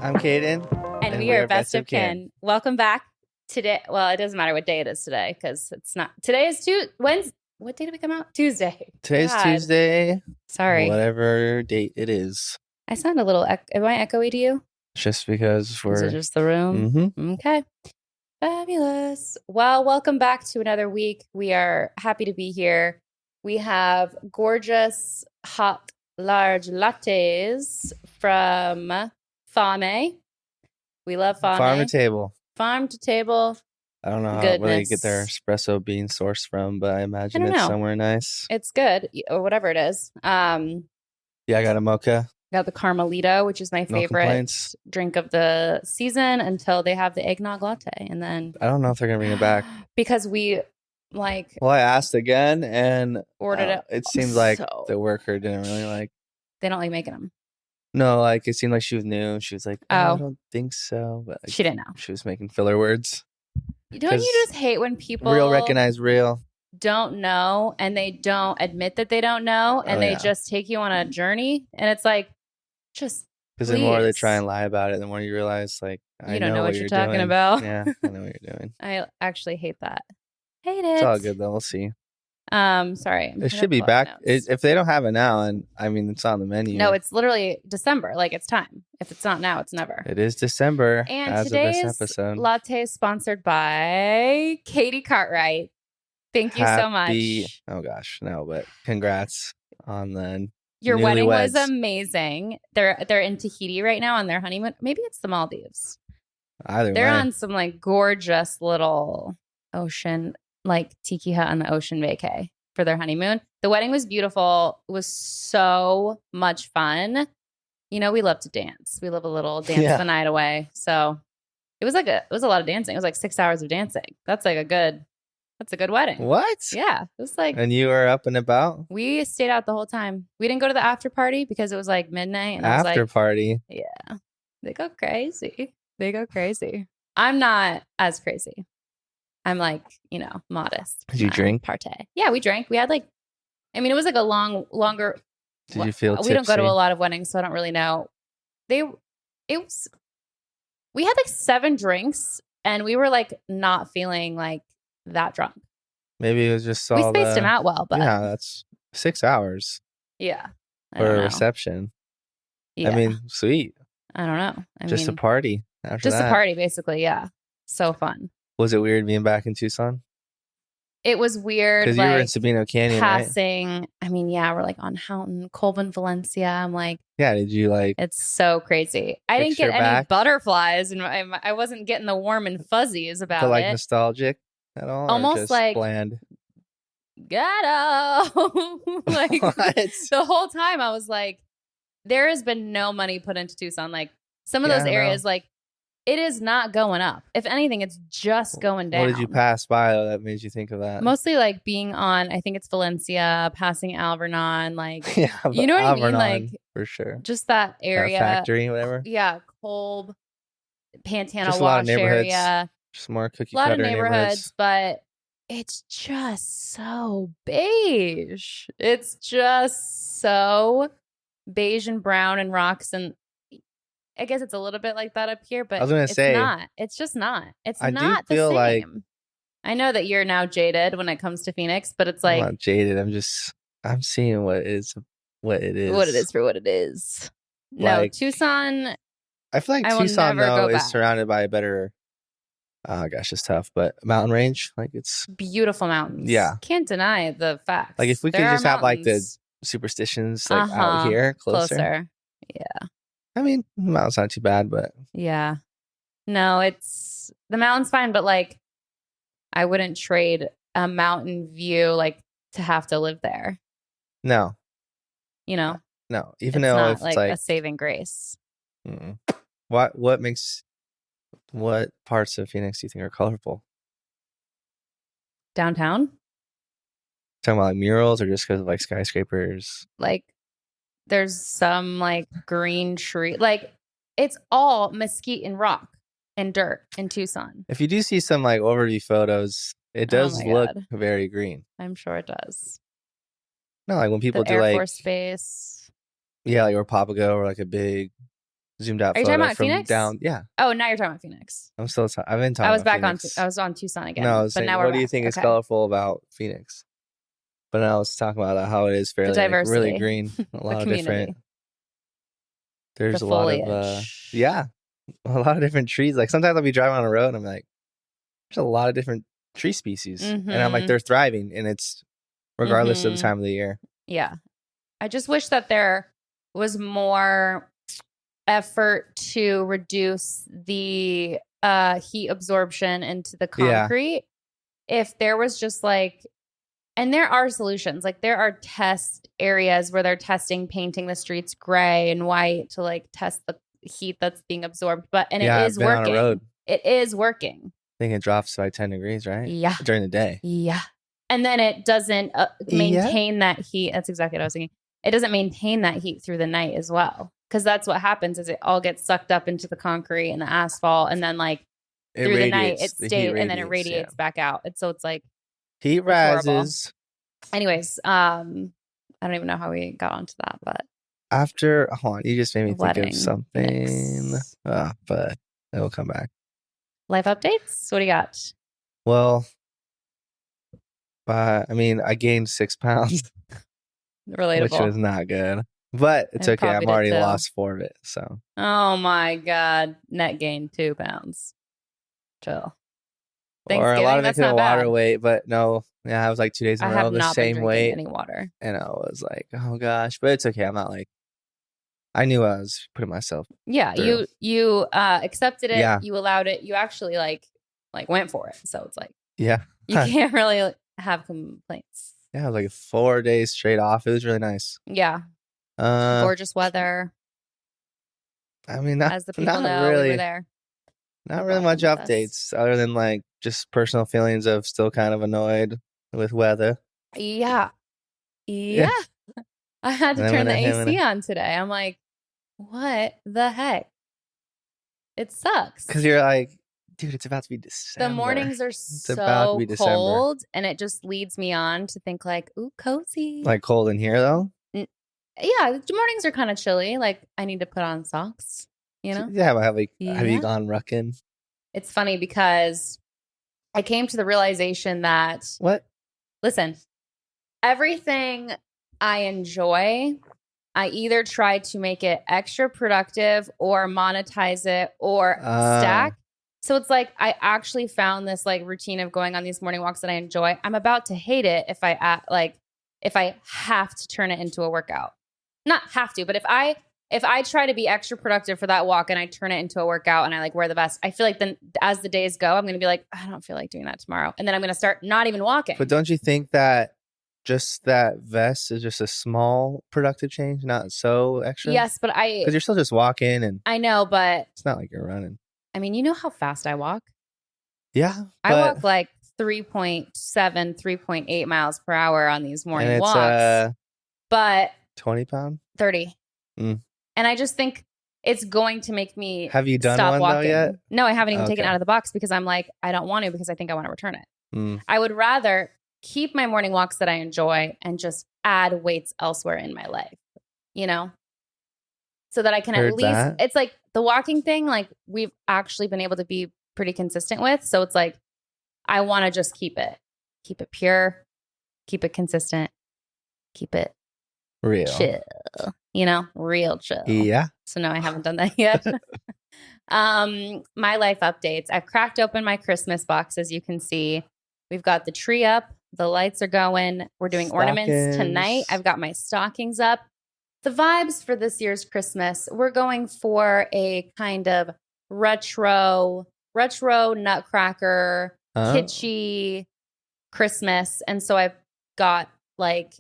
I'm Caden. And we are Best of Kin. Welcome back today. Well, it doesn't matter what day it is today because it's not. Today is Wednesday. What day did we come out? Tuesday. Today's God. Tuesday. Sorry. Whatever date it is. I sound a little. Am I echoey to you? Just because we're. Is it just the room? Mm-hmm. Okay. Fabulous. Well, welcome back to another week. We are happy to be here. We have gorgeous, hot, large lattes from Fame. We love Fame. Farm to table. Farm to table. I don't know where they get their espresso bean sourced from, but I imagine it's somewhere nice. It's good, or whatever it is. Yeah, I got a mocha. Got the Carmelita, which is my favorite drink of the season until they have the eggnog latte. And then I don't know if they're going to bring it back. Because we Well, I asked again and ordered it. It seemed like the worker didn't really like. They don't like making them. No, it seemed like she was new. She was like, I don't think so. But she didn't know. She was making filler words. Don't you just hate when people real recognize real? Don't know and they don't admit that they don't know and they just take you on a journey and it's like, just because the more they try and lie about it, the more you realize you don't know what you're talking about. Yeah, I know what you're doing. I actually hate that. Hate it. It's all good though. We'll see. Sorry. It should be back if they don't have it now, and I mean it's on the menu. No, it's literally December. It's time. If it's not now, it's never. It is December. And as today's of this episode. latte is sponsored by Katie Cartwright. Thank you so much. Oh gosh, no, but congrats on the your wedding was amazing. They're in Tahiti right now on their honeymoon. Maybe it's the Maldives. They're on some gorgeous little ocean, tiki hut on the ocean vacay for their honeymoon. The wedding was beautiful. It was so much fun. You know, we love to dance. We love a little dance the night away. So it was a lot of dancing. It was 6 hours of dancing. That's a good wedding. What? Yeah. It was And you were up and about? We stayed out the whole time. We didn't go to the after party because it was midnight. And after party? Yeah. They go crazy. I'm not as crazy. I'm modest. Did you drink? Partay. Yeah, we drank. We had it was a longer. Did you feel tipsy? We don't go to a lot of weddings, so I don't really know. We had 7 drinks and we were not feeling that drunk. Maybe it was just we spaced them out well, but yeah, that's 6 hours. Yeah. For a reception. Yeah. I mean, sweet. I don't know. A party after just that. A party, basically. Yeah. So fun. Was it weird being back in Tucson? It was weird. Because you were in Sabino Canyon, passing, right? I mean, yeah, we're on Houghton, Colvin, Valencia. I'm yeah, did you It's so crazy. I didn't get any butterflies and I wasn't getting the warm and fuzzies about it. Nostalgic at all? Almost bland. Ghetto. What? The whole time I was there has been no money put into Tucson. Some of those areas, it is not going up. If anything, it's just going down. What did you pass by that made you think of that? Mostly being on, I think it's Valencia, passing Alvernon, yeah, you know what Alvernon, I mean? For sure. Just that area. That factory, whatever. Yeah, Kolb, Pantana just Wash area. Just more cookie cutter neighborhoods. A lot of neighborhoods, but it's just so beige. It's just so beige and brown and rocks, and I guess it's a little bit like that up here, but I was gonna say, not. It's just not. It's I not do feel the same. I know that you're now jaded when it comes to Phoenix, but it's I'm not jaded. I'm seeing what it is. What it is for what it is. No, Tucson. I feel Tucson though is surrounded by a better. Oh gosh, it's tough, but mountain range, it's beautiful mountains. Yeah, can't deny the facts. If we could just have the superstitions out here closer. Yeah. I mean, the mountain's not too bad, but yeah, no, the mountain's fine, but I wouldn't trade a mountain view to have to live there. No, no, even though it's not a saving grace. Mm-mm. What parts of Phoenix do you think are colorful? Downtown? Talking about murals or just because of skyscrapers? There's some green tree. It's all mesquite and rock and dirt in Tucson. If you do see some overview photos, it does look very green. I'm sure it does. No, when people do Air Force Base. Yeah, or Papago or a big zoomed out Are you photo talking about from Phoenix? down. Yeah. Oh, now you're talking about Phoenix. I've been talking. I was about back Phoenix. I was on Tucson again. No, I was but saying, now what we're do you back. think is colorful about Phoenix? But I was talking about how it is fairly really green. A lot of different. There's a lot of a lot of different trees. Like sometimes I'll be driving on a road and I'm like, there's a lot of different tree species, and I'm like, they're thriving, and it's regardless of the time of the year. Yeah, I just wish that there was more effort to reduce the heat absorption into the concrete. If there was just like, and there are solutions, like there are test areas where they're testing painting the streets gray and white to like test the heat that's being absorbed, it is working. On a road. It is working. I think it drops by 10 degrees, right? Yeah. During the day. Yeah. And then it doesn't maintain that heat. That's exactly what I was thinking. It doesn't maintain that heat through the night as well. Because that's what happens is it all gets sucked up into the concrete and the asphalt. And then like through the night, it stays and then it radiates back out. It's like heat rises. Anyways, I don't even know how we got onto that, but after, hold on, you just made me think of something. But it will come back. Life updates? What do you got? Well, I mean, I gained 6 pounds. Relatable. Which was not good. But it's okay. I've already lost 4 of it. So. Oh my God. Net gain 2 pounds. Chill. Or a lot of it could have water weight, but no. Yeah, I was like 2 days in a row the same weight. Any water. And I was like, oh gosh. But it's okay. I'm not like, I knew I was putting myself through. You accepted it. Yeah. You allowed it. You actually like went for it. So it's like, yeah, you can't really have complaints. Yeah, it was like 4 days straight off. It was really nice. Yeah. Gorgeous weather. I mean, as the people know, we were there. Not really much updates other than like just personal feelings of still kind of annoyed with weather. Yeah. I had to turn the AC on today. I'm like, what the heck? It sucks. Because you're like, dude, it's about to be December. The mornings are so cold, and it just leads me on to think like, ooh, cozy. Like cold in here, though? Yeah, the mornings are kind of chilly. Like, I need to put on socks, you know? Yeah, but have you gone rucking? It's funny because I came to the realization that... What? Listen, everything I enjoy, I either try to make it extra productive or monetize it or stack. So it's like I actually found this like routine of going on these morning walks that I enjoy. I'm about to hate it if I have to turn it into a workout. Not have to, but if I try to be extra productive for that walk and I turn it into a workout and I like wear the vest, I feel like then as the days go, I'm going to be like, I don't feel like doing that tomorrow. And then I'm going to start not even walking. But don't you think that just that vest is just a small productive change, not so extra? Yes, but because you're still just walking, and I know, but it's not like you're running. I mean, you know how fast I walk? Yeah. I walk like 3.7, 3.8 miles per hour on these morning walks. But 20 pounds? 30. And I just think it's going to make me Have you done one walking. Though yet? No, I haven't even taken it out of the box because I'm like, I don't want to because I think I want to return it. I would rather keep my morning walks that I enjoy and just add weights elsewhere in my life, you know? So that I can at least, it's like the walking thing, like we've actually been able to be pretty consistent with. So it's like, I want to just keep it pure, keep it consistent, keep it real chill, you know, real chill. Yeah. So no, I haven't done that yet. My life updates. I've cracked open my Christmas box. As you can see, we've got the tree up. The lights are going. We're doing ornaments tonight. I've got my stockings up. The vibes for this year's Christmas, we're going for a kind of retro nutcracker, kitschy Christmas. And so I've got like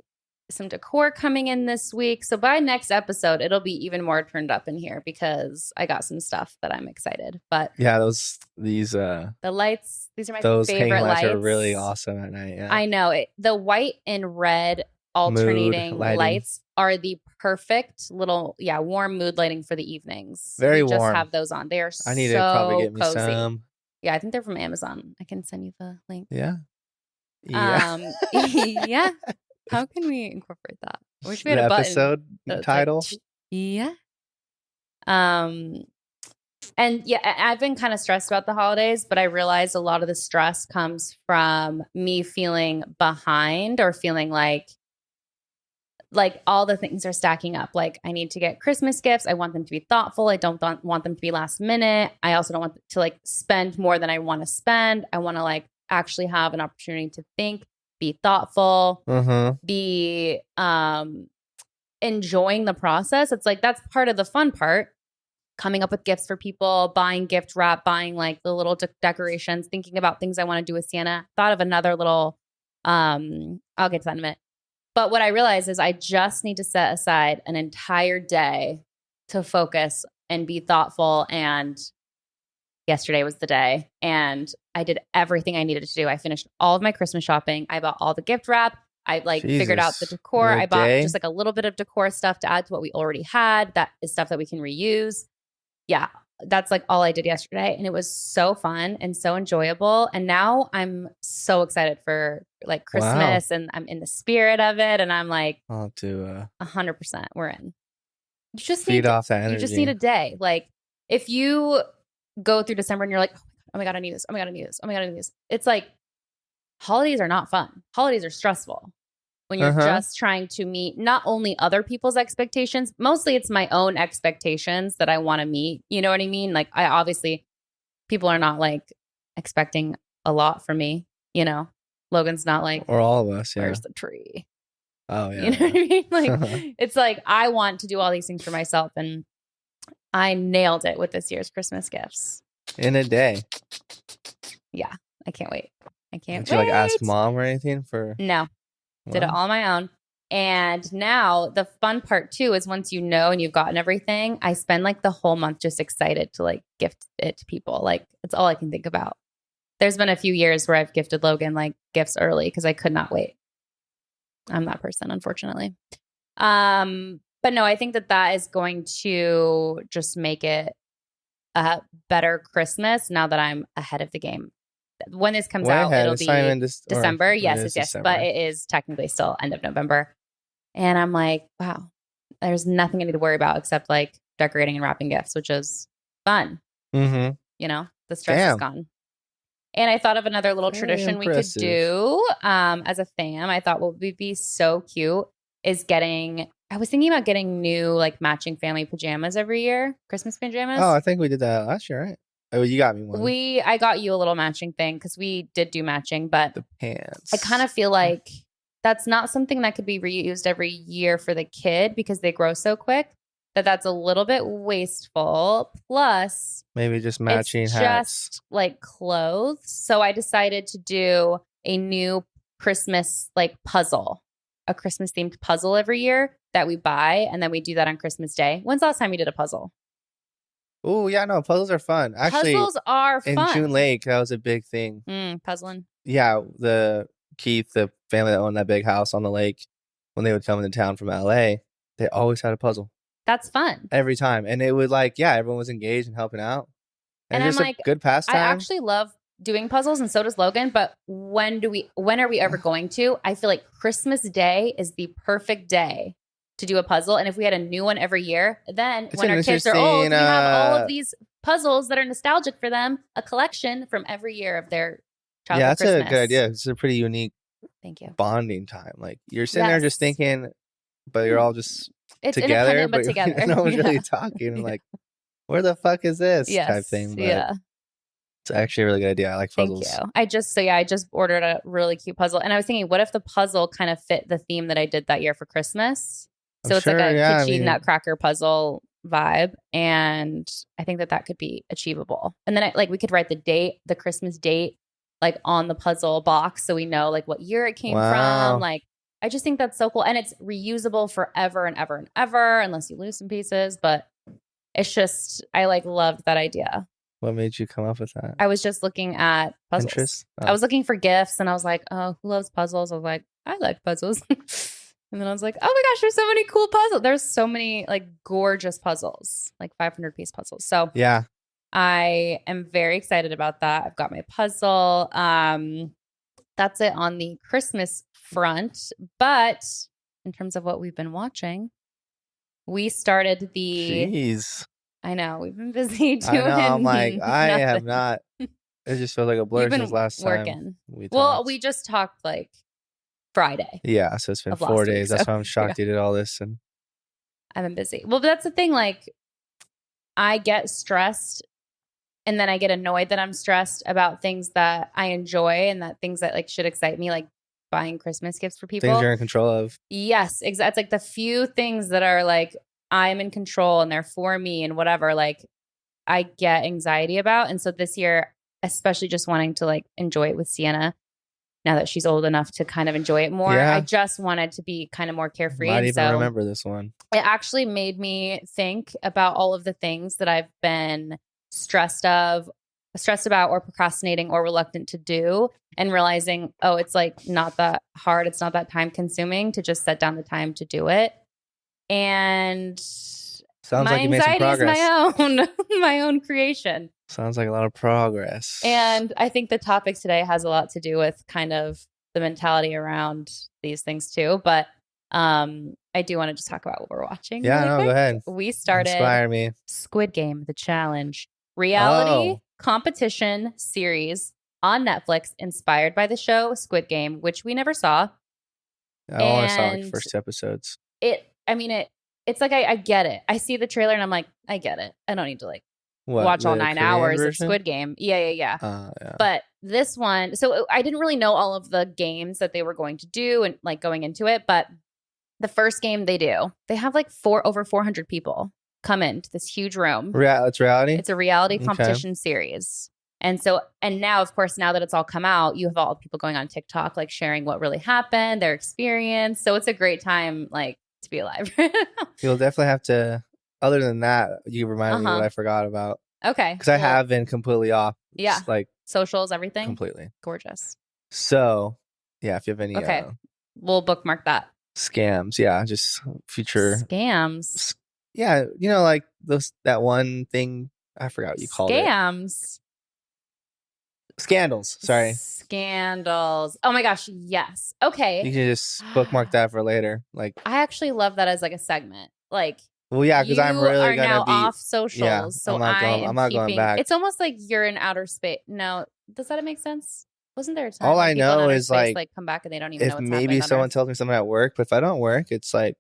some decor coming in this week. So by next episode, it'll be even more turned up in here because I got some stuff that I'm excited. But yeah, the lights, these are my those favorite lights. Are really awesome at night. Yeah. I know it. The white and red alternating lights are the perfect little, warm mood lighting for the evenings. Very warm. Just have those on. They are I need to probably get me cozy. Some. Yeah, I think they're from Amazon. I can send you the link. Yeah. Yeah. How can we incorporate that? I wish we had a button. Episode title. Yeah. And yeah, I've been kind of stressed about the holidays, but I realized a lot of the stress comes from me feeling behind or feeling like all the things are stacking up. Like I need to get Christmas gifts. I want them to be thoughtful. I don't want them to be last minute. I also don't want to like spend more than I want to spend. I want to like actually have an opportunity to think, be thoughtful, be enjoying the process. It's like that's part of the fun part. Coming up with gifts for people, buying gift wrap, buying like the little decorations, thinking about things I want to do with Sienna. Thought of another little, I'll get to that in a minute. But what I realized is I just need to set aside an entire day to focus and be thoughtful. And yesterday was the day. And I did everything I needed to do. I finished all of my Christmas shopping. I bought all the gift wrap. I like figured out the decor. I bought just like a little bit of decor stuff to add to what we already had. That is stuff that we can reuse. Yeah, that's like all I did yesterday. And it was so fun and so enjoyable. And now I'm so excited for like Christmas and I'm in the spirit of it. And I'm like, I'll do 100% we're in. You just feed off that energy. You just need a day. Like if you go through December and you're like, oh my God, I need this. Oh my God, I need this. Oh my God, I need this. It's like holidays are not fun. Holidays are stressful. When you're just trying to meet not only other people's expectations, mostly it's my own expectations that I want to meet. You know what I mean? Like I obviously, people are not like expecting a lot from me, you know? Logan's not like, or all of us, yeah. Where's the tree? Oh, yeah. You know what I mean? Like, it's like, I want to do all these things for myself. And I nailed it with this year's Christmas gifts. In a day. Yeah. I can't wait. Did you like ask mom or anything for? No. Did it all on my own. And now the fun part too is once you know and you've gotten everything, I spend like the whole month just excited to like gift it to people. Like it's all I can think about. There's been a few years where I've gifted Logan like gifts early because I could not wait. I'm that person, unfortunately. But no, I think that is going to just make it a better Christmas now that I'm ahead of the game. When this comes out, it'll be December. Yes. December. But it is technically still end of November. And I'm like, wow, there's nothing I need to worry about except like decorating and wrapping gifts, which is fun. You know, the stress is gone. And I thought of another little tradition we could do as a fam. I thought what would be so cute is I was thinking about getting new like matching family pajamas every year, Christmas pajamas. Oh, I think we did that last year, right? Oh, you got me one. I got you a little matching thing because we did do matching, but the pants. I kind of feel like that's not something that could be reused every year for the kid because they grow so quick that's a little bit wasteful. Plus, maybe just matching hats. Just like clothes. So I decided to do a new Christmas like puzzle, a Christmas themed puzzle every year that we buy, and then we do that on Christmas Day. When's the last time you did a puzzle? Oh, yeah, no, puzzles are fun. Actually, puzzles are fun. In June Lake, that was a big thing. Puzzling. Yeah, Keith, the family that owned that big house on the lake, when they would come into town from LA, they always had a puzzle. That's fun. Every time. And it would everyone was engaged and helping out. And it's just a good pastime. I actually love doing puzzles and so does Logan, but when are we ever going to? I feel like Christmas Day is the perfect day to do a puzzle. And if we had a new one every year, then when our kids are old, we have all of these puzzles that are nostalgic for them, a collection from every year of their childhood Christmas. That's a good idea. It's a pretty unique Thank you. bonding time. Like you're sitting there just thinking, but you're all just it's together, but together. No one's really talking. Like, where the fuck is this type thing? But yeah. It's actually a really good idea. I like puzzles. Thank you. I just ordered a really cute puzzle. And I was thinking, what if the puzzle kind of fit the theme that I did that year for Christmas? So it's like a kitschy nutcracker puzzle vibe. And I think that could be achievable. And then we could write the Christmas date, like on the puzzle box. So we know like what year it came from. Like, I just think that's so cool. And it's reusable forever and ever and ever, unless you lose some pieces. But it's just, I loved that idea. What made you come up with that? I was just looking at puzzles. Pinterest? Oh. I was looking for gifts and I was like, oh, who loves puzzles? I was like, I like puzzles. And then I was like, oh my gosh, there's so many cool puzzles. There's so many gorgeous puzzles, 500-piece puzzles. So yeah, I am very excited about that. I've got my puzzle. That's it on the Christmas front. But in terms of what we've been watching, we started the... Jeez. I know. We've been busy doing I know. I'm like, I nothing. have not. It just feels like a blur since last time we talked. We just talked like Friday. Yeah, so it's been 4 days. That's why I'm shocked you did all this. And I've been busy. Well, but that's the thing. Like, I get stressed and then I get annoyed that I'm stressed about things that I enjoy and that things that like should excite me, like buying Christmas gifts for people. Things you're in control of. Yes, exactly. It's like the few things that are like I'm in control and they're for me and whatever, like I get anxiety about. And so this year, especially just wanting to like enjoy it with Sienna now that she's old enough to kind of enjoy it more. Yeah. I just wanted to be kind of more carefree. I even remember this one. It actually made me think about all of the things that I've been stressed about or procrastinating or reluctant to do, and realizing, oh, it's like not that hard. It's not that time consuming to just set down the time to do it. And sounds my like you made some progress. Is my own creation. Sounds like a lot of progress. And I think the topic today has a lot to do with kind of the mentality around these things too. But I do want to just talk about what we're watching. Yeah, really go ahead. We started Inspire me. Squid Game, The Challenge, reality competition series on Netflix, inspired by the show Squid Game, which we never saw. I only saw like first 2 episodes. It's like I get it. I see the trailer and I'm like, I get it. I don't need to like watch all 9 hours of Squid Game. Yeah. But this one, so I didn't really know all of the games that they were going to do and like going into it. But the first game they have like over 400 people come into this huge room. It's reality? It's a reality competition series. And so, and now, of course, now that it's all come out, you have all the people going on TikTok, like sharing what really happened, their experience. So it's a great time, like, to be alive. You'll definitely have to, other than that, you reminded me what I forgot about. Okay. Because I have been completely off. Yeah. Like socials, everything. Completely. Gorgeous. So, yeah, if you have any. Okay. We'll bookmark that. Scams. Yeah. Just future. Scams. Yeah. You know, like that one thing. I forgot what you called it. Scams. Scandals. Sorry. Scandals. Oh my gosh. Yes. Okay. You can just bookmark that for later. Like, I actually love that as like a segment. Like, well, yeah, because I'm really gonna now be off socials. Yeah, so I'm not going back. It's almost like you're in outer space. No, does that make sense? Wasn't there a time? All I know is like come back and they don't even know what's happening. Maybe someone tells me something at work, but if I don't work, it's like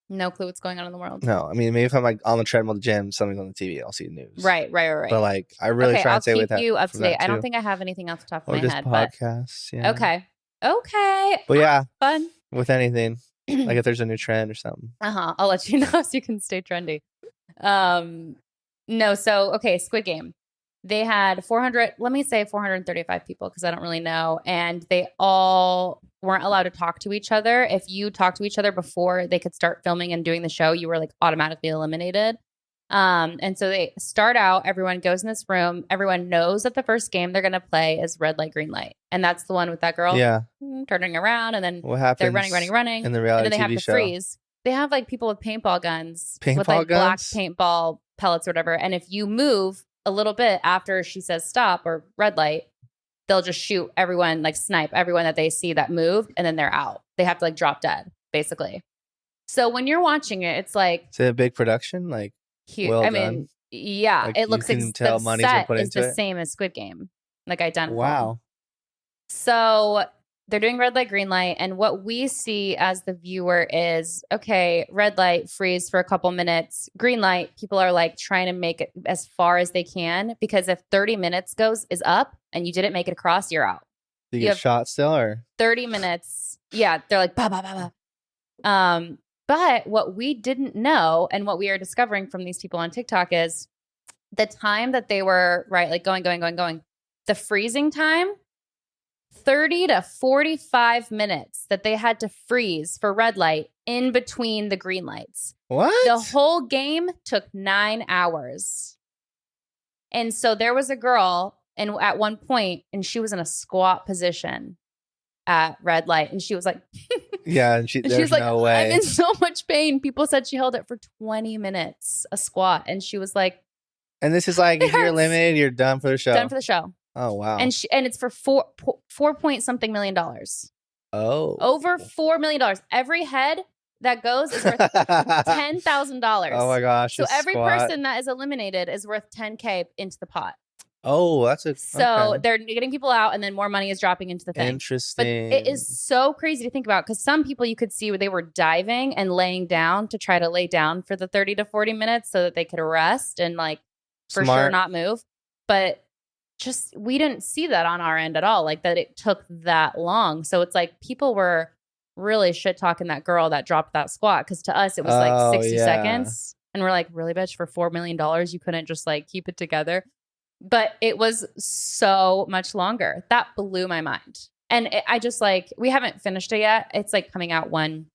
no clue what's going on in the world. No, I mean maybe if I'm like on the treadmill at the gym, something's on the TV, I'll see the news. Right. But like I really try and stay with that. I'll keep you up to date. I don't think I have anything off the top of my head. Podcasts. Yeah. Okay. But yeah, fun with anything. Like if there's a new trend or something. I'll let you know so you can stay trendy. No, so okay, Squid Game. They had 435 people because I don't really know. And they all weren't allowed to talk to each other. If you talked to each other before they could start filming and doing the show, you were like automatically eliminated. And so they start out, everyone goes in this room. Everyone knows that the first game they're going to play is red light, green light. And that's the one with that girl turning around. And then what happens they're running. In the reality and then they TV have to show. freeze. They have like people with paintball guns. With like black paintball pellets or whatever. And if you move a little bit after she says stop or red light, they'll just shoot everyone, like snipe everyone that they see that moved, and then they're out. They have to like drop dead, basically. So when you're watching it, it's like... Is it a big production? Like, huge. Well I mean, yeah. like it looks like the set is the same as Squid Game. Like identical. Wow. So they're doing red light, green light. And what we see as the viewer is, okay, red light, freeze for a couple minutes. Green light, people are like trying to make it as far as they can. Because if 30 minutes is up and you didn't make it across, you're out. Do you get shot still or? 30 minutes. Yeah. They're like, bah, bah, bah, bah. But what we didn't know and what we are discovering from these people on TikTok is the time that they were, right, like going, the freezing time, 30 to 45 minutes that they had to freeze for red light in between the green lights. What? The whole game took 9 hours. And so there was a girl at one point, and she was in a squat position at red light, and she was like... Yeah, and she's like, no way. I'm in so much pain. People said she held it for 20 minutes, a squat. And she was like... And this is like, if you're eliminated, you're done for the show. Done for the show. Oh, wow. And it's for $4 point something million. Oh. Over $4 million. Every head that goes is worth $10,000. Oh my gosh. So every person that is eliminated is worth $10K into the pot. Oh, that's so they're getting people out, and then more money is dropping into the thing. Interesting. But it is so crazy to think about because some people you could see where they were diving and laying down to try to lay down for the 30 to 40 minutes so that they could rest and like for sure not move. But just we didn't see that on our end at all, like that it took that long. So it's like people were really shit talking that girl that dropped that squat because to us it was like 60 seconds, and we're like, really, bitch, for $4 million you couldn't just like keep it together. But it was so much longer. That blew my mind. And I just like, we haven't finished it yet. It's like coming out one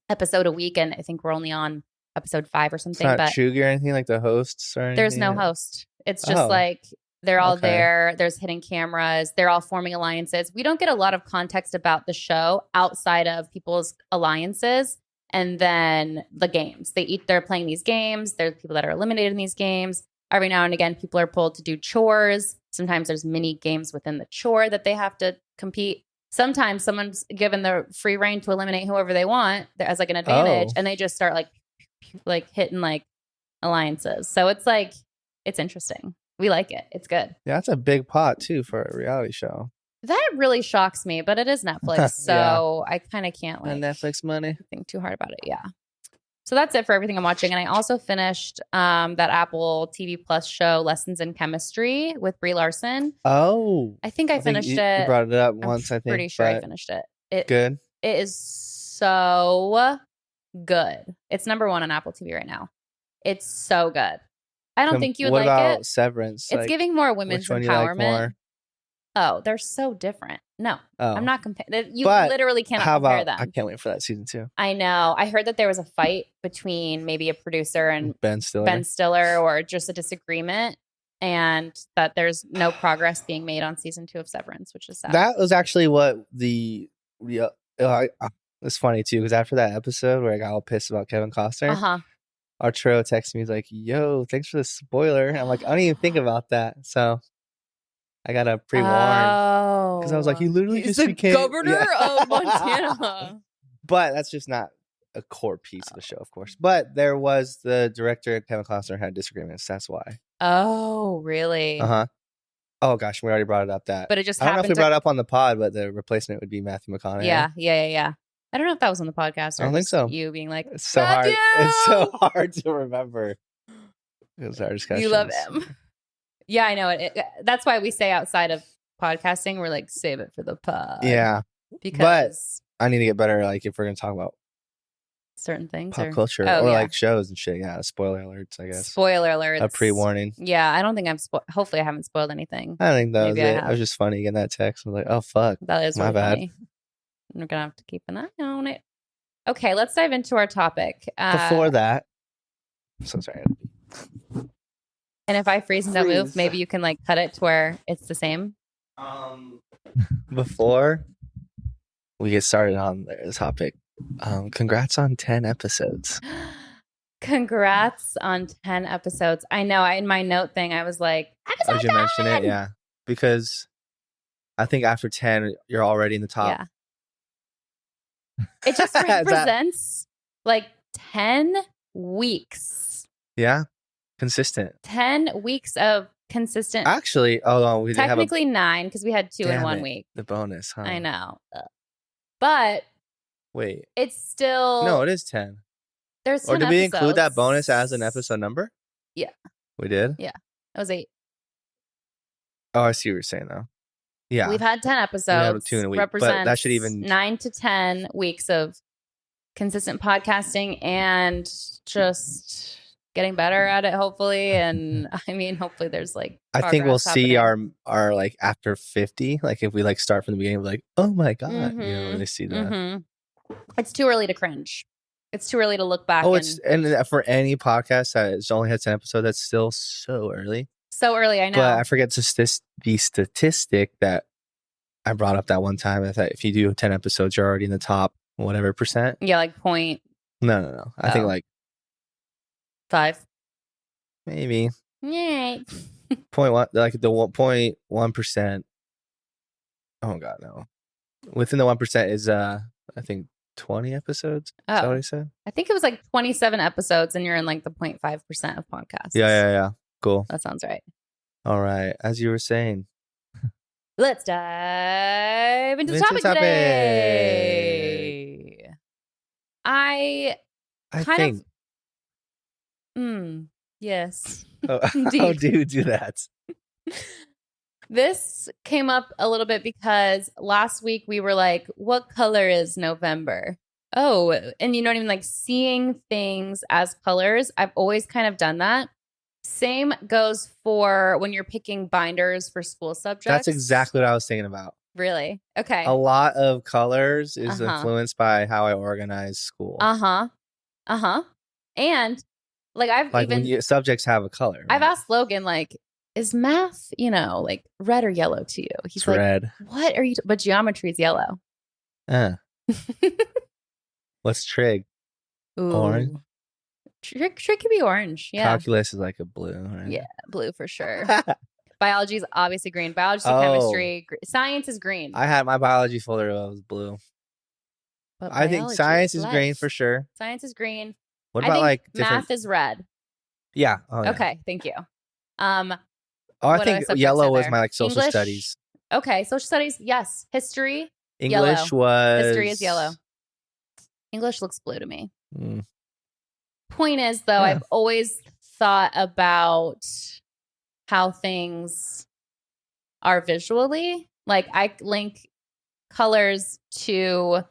episode a week. And I think we're only on episode 5 or something. It's not Chugi or anything like the hosts or anything? There's no host. It's just like they're all there. There's hidden cameras. They're all forming alliances. We don't get a lot of context about the show outside of people's alliances and then the games. They're playing these games. There's people that are eliminated in these games. Every now and again, people are pulled to do chores. Sometimes there's mini games within the chore that they have to compete. Sometimes someone's given the free reign to eliminate whoever they want as like an advantage, and they just start like hitting like alliances. So it's like, it's interesting. We like it. It's good. Yeah, that's a big pot too for a reality show. That really shocks me, but it is Netflix, so I kind of can't like Netflix money think too hard about it. Yeah. So that's it for everything I'm watching. And I also finished that Apple TV Plus show, Lessons in Chemistry with Brie Larson. Oh. I think I finished it. You brought it up once, I think. Pretty sure I finished it. Good? It is so good. It's number 1 on Apple TV right now. It's so good. I don't think you would like it. What about Severance? It's giving more women's empowerment. Oh, they're so different. No, I'm not comparing. You literally cannot compare them. I can't wait for that season 2. I know. I heard that there was a fight between maybe a producer and Ben Stiller or just a disagreement, and that there's no progress being made on season 2 of Severance, which is sad. That was actually what it's funny too, because after that episode where I got all pissed about Kevin Costner, Arturo texted me, he's like, yo, thanks for the spoiler. I'm like, I don't even think about that. So I got to pre-warn. Because I was like, he literally just became governor of Montana. But that's just not a core piece of the show, of course. But there was the director, Kevin Costner, had disagreements. That's why. Oh, really? Oh, gosh, we already brought it up. But it just I don't know if we brought it up on the pod, but the replacement would be Matthew McConaughey. Yeah. I don't know if that was on the podcast. Or I don't think so. You being like, it's so hard. It's so hard to remember. It was our discussion. You love him. Yeah, I know. That's why we say outside of podcasting, we're like, save it for the pod. Yeah. Because I need to get better, like, if we're going to talk about certain things. Pop culture. Like shows and shit. Yeah, spoiler alerts, I guess. Spoiler alerts. A pre-warning. Yeah, I don't think hopefully I haven't spoiled anything. I think that was it. It was just funny getting that text. I was like, oh, fuck. That is my bad. Funny. We're going to have to keep an eye on it. Okay, let's dive into our topic. Before that. I'm so sorry. And if I freeze and don't move, maybe you can like cut it to where it's the same. Before we get started on the topic, congrats on 10 episodes. Congrats on 10 episodes. I know. In my note thing, I was like, did you mention it? Yeah. Because I think after 10, you're already in the top. Yeah. It just represents like 10 weeks. Yeah. Consistent. 10 weeks of consistent. Actually, we technically 9 because we had 2 in 1 week. The bonus, huh? I know. But wait, it's still no, it is 10. There's 10 or did we include that bonus as an episode number? Yeah. We did? Yeah. It was 8. Oh, I see what you're saying now. Yeah. We've had 10 episodes. 2 in a week. But that should even 9 to 10 weeks of consistent podcasting and just getting better at it, hopefully. And I mean, hopefully there's like I think we'll see our like after 50, like if we like start from the beginning, we're like, oh my God, you know, when they see that. It's too early to cringe. It's too early to look back. Oh, and for any podcast that has only had 10 episodes, that's still so early. So early, I know. But I forget the statistic that I brought up that one time. I thought if you do 10 episodes, you're already in the top whatever percent. Yeah, like point. No. I think like 5. Maybe. Yay. 0.1, like the 0.1%. Oh God, no. Within the 1% is I think 20 episodes. Is that what he said? I think it was like 27 episodes, and you're in like the 0.5% of podcasts. Yeah. Cool. That sounds right. All right. As you were saying, let's dive into the topic today. I think. Yes. How do you do that? This came up a little bit because last week we were like, what color is November? Oh, and you know what I mean? Like seeing things as colors. I've always kind of done that. Same goes for when you're picking binders for school subjects. That's exactly what I was thinking about. Really? Okay. A lot of colors is influenced by how I organize school. And like when subjects have a color. Right? I've asked Logan, like, is math, like red or yellow to you? He's like, red. What are you? But geometry is yellow. What's trig? Ooh. Orange. Trig could be orange. Yeah. Calculus is like a blue, right? Yeah, blue for sure. Biology is obviously green. Biology, chemistry, science is green. I had my biology folder was blue. But I think science is green for sure. Science is green. What about like math is red? Yeah. Okay, thank you. I think yellow was my social English, studies. Okay, social studies, yes. History, English was history is yellow. English looks blue to me. Point is, though, I've always thought about how things are visually. Like I link colors to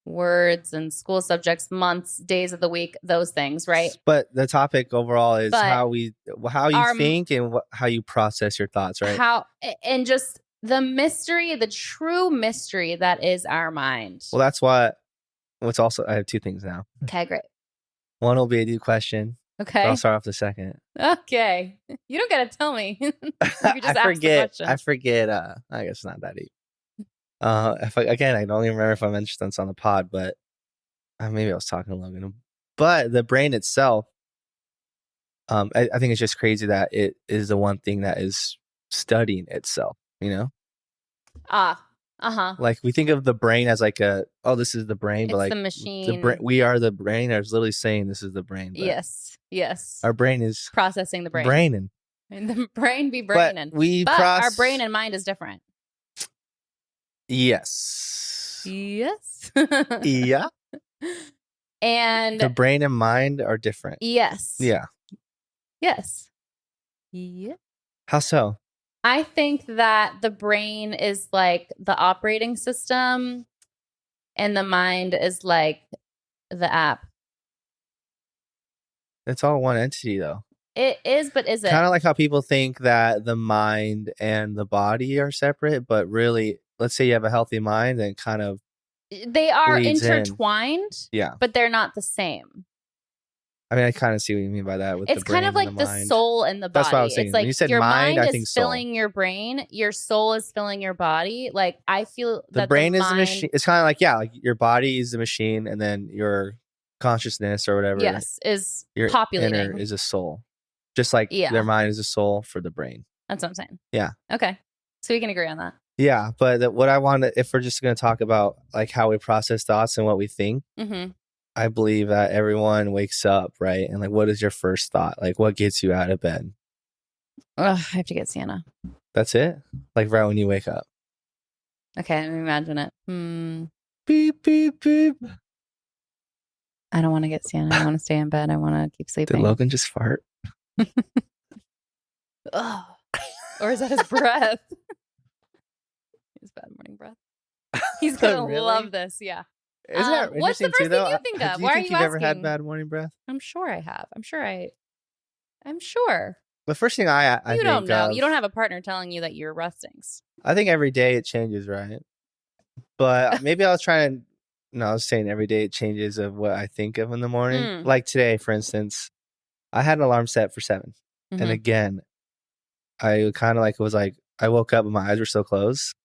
words and school subjects, months, days of the week, those things, right? But the topic overall is how you think and how you process your thoughts, right? And just the mystery, the true mystery that is our mind. Well, that's what's also, I have two things now. Okay, great. One will be a new question. Okay. I'll start off the second. Okay. You don't got to tell me. You just I forget. I guess not that deep. I don't even remember if I mentioned this on the pod, but maybe I was talking to Logan. But the brain itself, I think it's just crazy that it is the one thing that is studying itself, Like we think of the brain as like this is the brain, it's but like the machine. We are the brain. I was literally saying this is the brain. Yes. Our brain is processing the brain. Braining. And the brain be braining. But our brain and mind is different. Yes. Yeah. And the brain and mind are different. Yes. Yeah. Yes. Yeah. How so? I think that the brain is like the operating system and the mind is like the app. It's all one entity though. It is, but is it? Kind of like how people think that the mind and the body are separate, but really, let's say you have a healthy mind and kind of they are intertwined, yeah, but they're not the same. I mean, I kind of see what you mean by that. It's kind of like the soul and the body. That's what I was saying. It's like when you said your mind, I is think soul. Filling your brain, your soul is filling your body. Like I feel the brain is the machine. It's kind of like like your body is the machine, and then your consciousness or whatever, is your populating. Inner is a soul, just like their mind is a soul for the brain. That's what I'm saying. Yeah. Okay, so we can agree on that. Yeah, but what I want to, if we're just going to talk about like how we process thoughts and what we think. Mm-hmm. I believe that everyone wakes up, right? And like, what is your first thought? Like, what gets you out of bed? I have to get Sienna. That's it? Like right when you wake up. Okay, let me imagine it. Beep, beep, beep. I don't want to get Sienna. I want to stay in bed. I want to keep sleeping. Did Logan just fart? Oh. Or is that his breath? His bad morning breath. He's going to love this. Yeah. Isn't that what's the first thing you think of? Why are you asking? You've ever had bad morning breath? I'm sure I have. I'm sure. The first thing I you don't know. You don't have a partner telling you that you're rustings. I think every day it changes, right? But maybe I was trying to. No, I was saying every day it changes of what I think of in the morning. Like today, for instance, I had an alarm set for 7, and again, I kind of like was like I woke up and my eyes were still closed.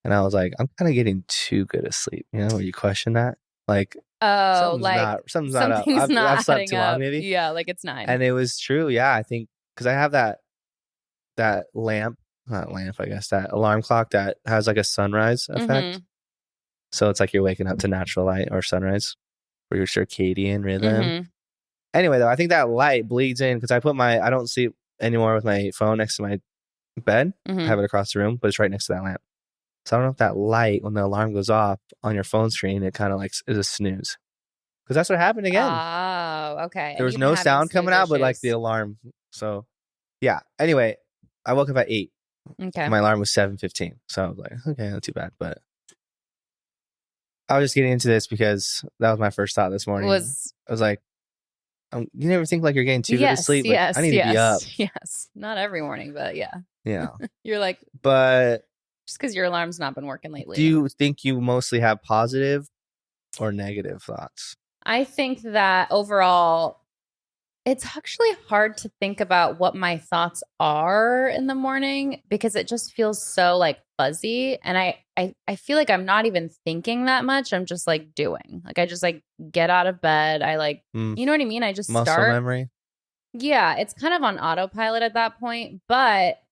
And I was like, I'm kind of getting too good at sleep. When you question that, like, something's not up. I've slept too long, maybe. Yeah, like it's 9. And it was true. Yeah, I think because I have that not lamp, I guess that alarm clock that has like a sunrise effect. So it's like you're waking up to natural light or sunrise for your circadian rhythm. Anyway, though, I think that light bleeds in because I don't sleep anymore with my phone next to my bed. I have it across the room, but it's right next to that lamp. So I don't know if that light, when the alarm goes off on your phone screen, it kind of like is a snooze. Because that's what happened again. Oh, okay. There was no sound coming out, but like the alarm. So, yeah. Anyway, I woke up at 8. Okay. My alarm was 7:15. So I was like, okay, not too bad. But I was just getting into this because that was my first thought this morning. I was like, you never think like you're getting too good to sleep. Like, I need to be up. Yes. Not every morning, but yeah. Yeah. You're like, but just because your alarm's not been working lately. Do you think you mostly have positive or negative thoughts? I think that overall, it's actually hard to think about what my thoughts are in the morning because it just feels so like fuzzy. And I feel like I'm not even thinking that much. I'm just like doing. Like I just like get out of bed. I like, you know what I mean? I just muscle start. memory. Yeah, it's kind of on autopilot at that point. But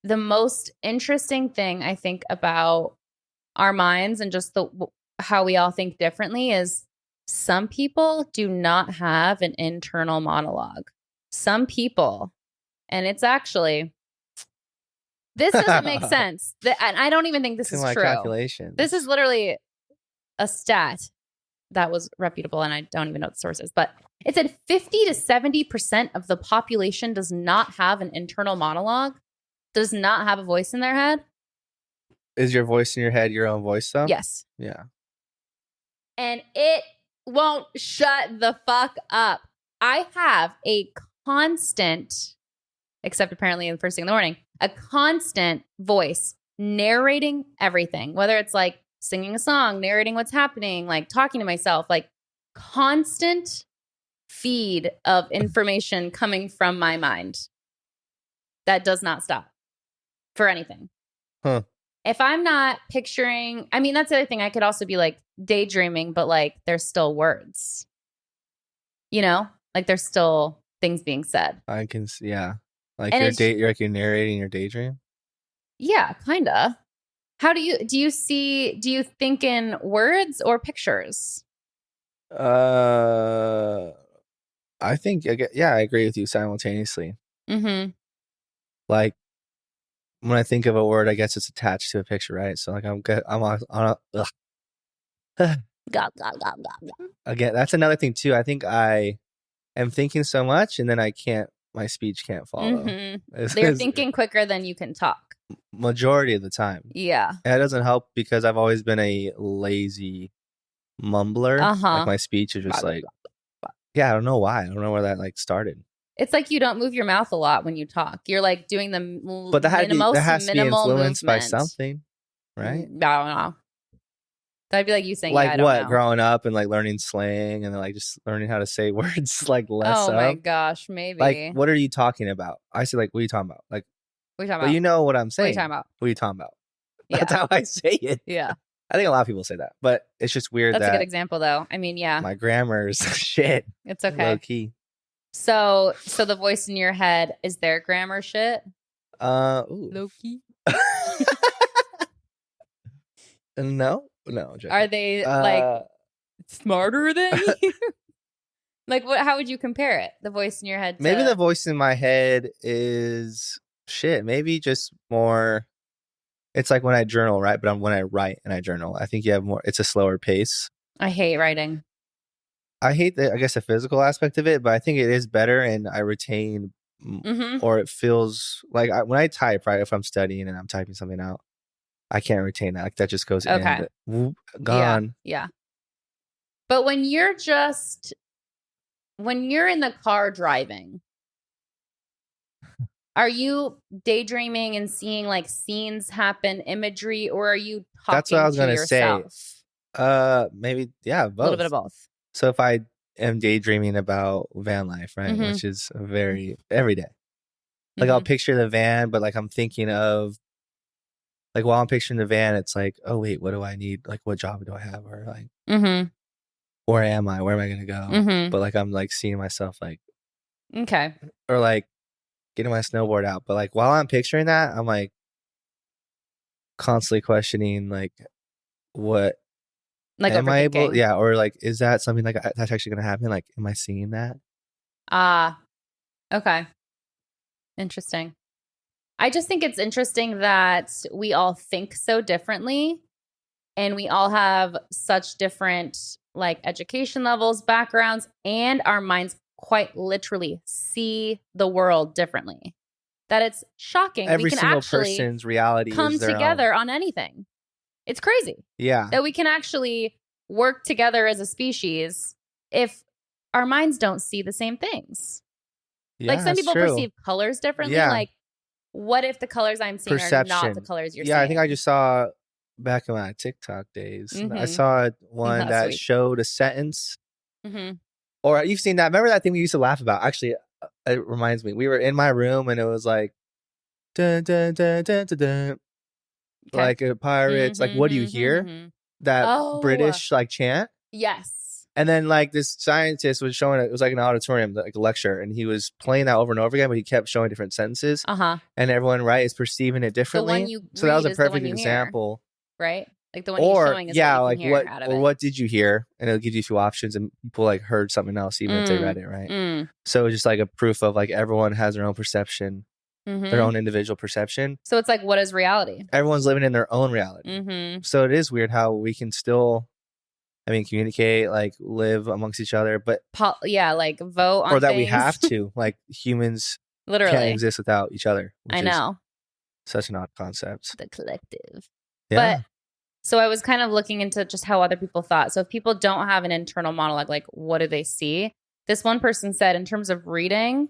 the most interesting thing I think about our minds and just how we all think differently is some people do not have an internal monologue. Some people, and it's actually, this doesn't make sense. And I don't even think this is true. Calculations. This is literally a stat that was reputable, and I don't even know what the source is, but it said 50 to 70% of the population does not have an internal monologue, does not have a voice in their head. Is your voice in your head your own voice, though? Yes. Yeah. And it won't shut the fuck up. I have a constant, except apparently in the first thing in the morning, a constant voice narrating everything, whether it's like singing a song, narrating what's happening, like talking to myself, like constant feed of information coming from my mind that does not stop for anything. Huh. If I'm not picturing, I mean, that's the other thing. I could also be like daydreaming, but like there's still words, you know, like there's still things being said. I can see, yeah. Like you're narrating your daydream. Yeah, kind of. How do you think in words or pictures? I think, I agree with you simultaneously. Like, when I think of a word, I guess it's attached to a picture, right? So like I'm on a again, that's another thing too. I think I am thinking so much and then my speech can't follow. They're thinking quicker than you can talk. Majority of the time. Yeah. And that doesn't help because I've always been a lazy mumbler. Like my speech is just like, yeah, I don't know why. I don't know where that like started. It's like you don't move your mouth a lot when you talk. You're like doing the but that has to be influenced by something, right? I don't know. That'd be like you saying, like I don't what? know. Growing up and like learning slang and like just learning how to say words like less. Oh my gosh, maybe. Like, what are you talking about? I say like, what are you talking about? Like, what are you talking about? But you know what I'm saying. What are you talking about? What are you talking about? Yeah. That's how I say it. Yeah. I think a lot of people say that, but it's just weird. That's a good example, though. I mean, yeah. My grammar's shit. It's okay. Low key. So the voice in your head is their grammar shit? Low key. No. Joking. Are they like smarter than you? Like what? How would you compare it? The voice in your head. Maybe the voice in my head is shit. Maybe just more. It's like when I journal, right? But when I write and I journal, I think you have more. It's a slower pace. I hate writing. I hate the physical aspect of it, but I think it is better, and I retain, or it feels like when I type, right? If I'm studying and I'm typing something out, I can't retain that. Like that just goes in, whoop, gone. Yeah. But when you're in the car driving, are you daydreaming and seeing like scenes happen, imagery, or are you talking That's what I was going to say. Maybe, yeah, both. A little bit of both. So if I am daydreaming about van life, right, which is very every day, like I'll picture the van, but like I'm thinking of like while I'm picturing the van, it's like, oh wait, what do I need? Like, what job do I have? Or like, where am I? Where am I gonna go? But like I'm like seeing myself like, okay, or like getting my snowboard out. But like while I'm picturing that, I'm like constantly questioning like, what like am I able? Yeah, or like, is that something like that's actually going to happen? Like, am I seeing that? Okay. Interesting. I just think it's interesting that we all think so differently, and we all have such different like education levels, backgrounds, and our minds quite literally see the world differently. That it's shocking. Every single person's reality come together on anything. It's crazy. Yeah. That we can actually work together as a species if our minds don't see the same things. Yeah, like some people perceive colors differently. Yeah. Like, what if the colors I'm seeing are not the colors you're seeing? Yeah, I think I just saw back in my TikTok days. I saw one that showed a sentence. Or you've seen that. Remember that thing we used to laugh about? Actually, it reminds me. We were in my room and it was like, dun, dun, dun, dun, dun, dun. Like a pirates. Like, what do you hear? That British like chant. Yes. And then like this scientist was showing it was like an auditorium, like a lecture, and he was playing that over and over again, but he kept showing different sentences. And everyone, right, is perceiving it differently. So that was a perfect example. Hear, right? Like the one you're showing is what you can hear out of it. Or what did you hear? And it'll give you a few options, and people like heard something else even if they read it, right? So it's just like a proof of like everyone has their own perception, their own individual perception. So it's like, what is reality? Everyone's living in their own reality. So it is weird how we can still, communicate, like live amongst each other, but like vote on or that things. we have to, like humans literally can't exist without each other. I know. Such an odd concept. The collective. Yeah. But so I was kind of looking into just how other people thought. So if people don't have an internal monologue, like what do they see? This one person said, in terms of reading,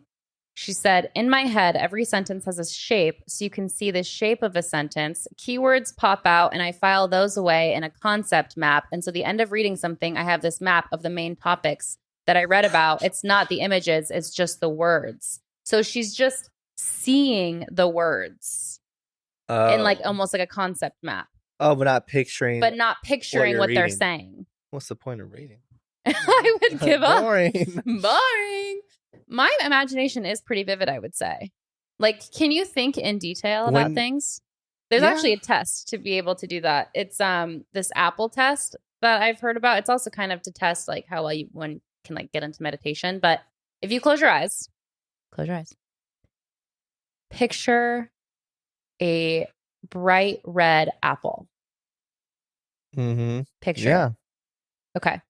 she said, in my head, every sentence has a shape, so you can see the shape of a sentence. Keywords pop out, and I file those away in a concept map. And so at the end of reading something, I have this map of the main topics that I read about. It's not the images, it's just the words. So she's just seeing the words in like almost like a concept map. Oh, but not picturing what they're saying. What's the point of reading? I would give up. Boring. My imagination is pretty vivid, I would say. Like, can you think in detail about things? There's actually a test to be able to do that. It's this Apple test that I've heard about. It's also kind of to test like how well one can like get into meditation. But if you close your eyes, picture a bright red apple. Picture. Yeah. Okay.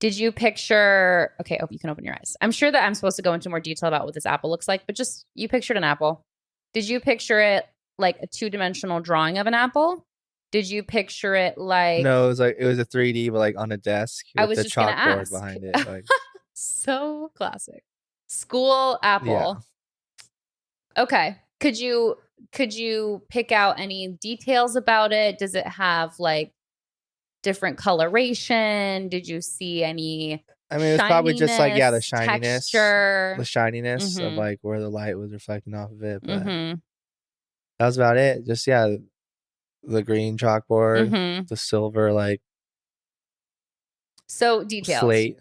Did you picture, you can open your eyes. I'm sure that I'm supposed to go into more detail about what this apple looks like, but just, you pictured an apple. Did you picture it like a 2-dimensional drawing of an apple? Did you picture it like... No, it was a 3D, but like on a desk with the chalkboard behind it. Like... So classic. School apple. Yeah. Okay. Could you pick out any details about it? Does it have like different coloration? Did you see any it's probably just like the shininess, texture, the shininess of like where the light was reflecting off of it, but that was about it. Just the green chalkboard, the silver like so detailed slate.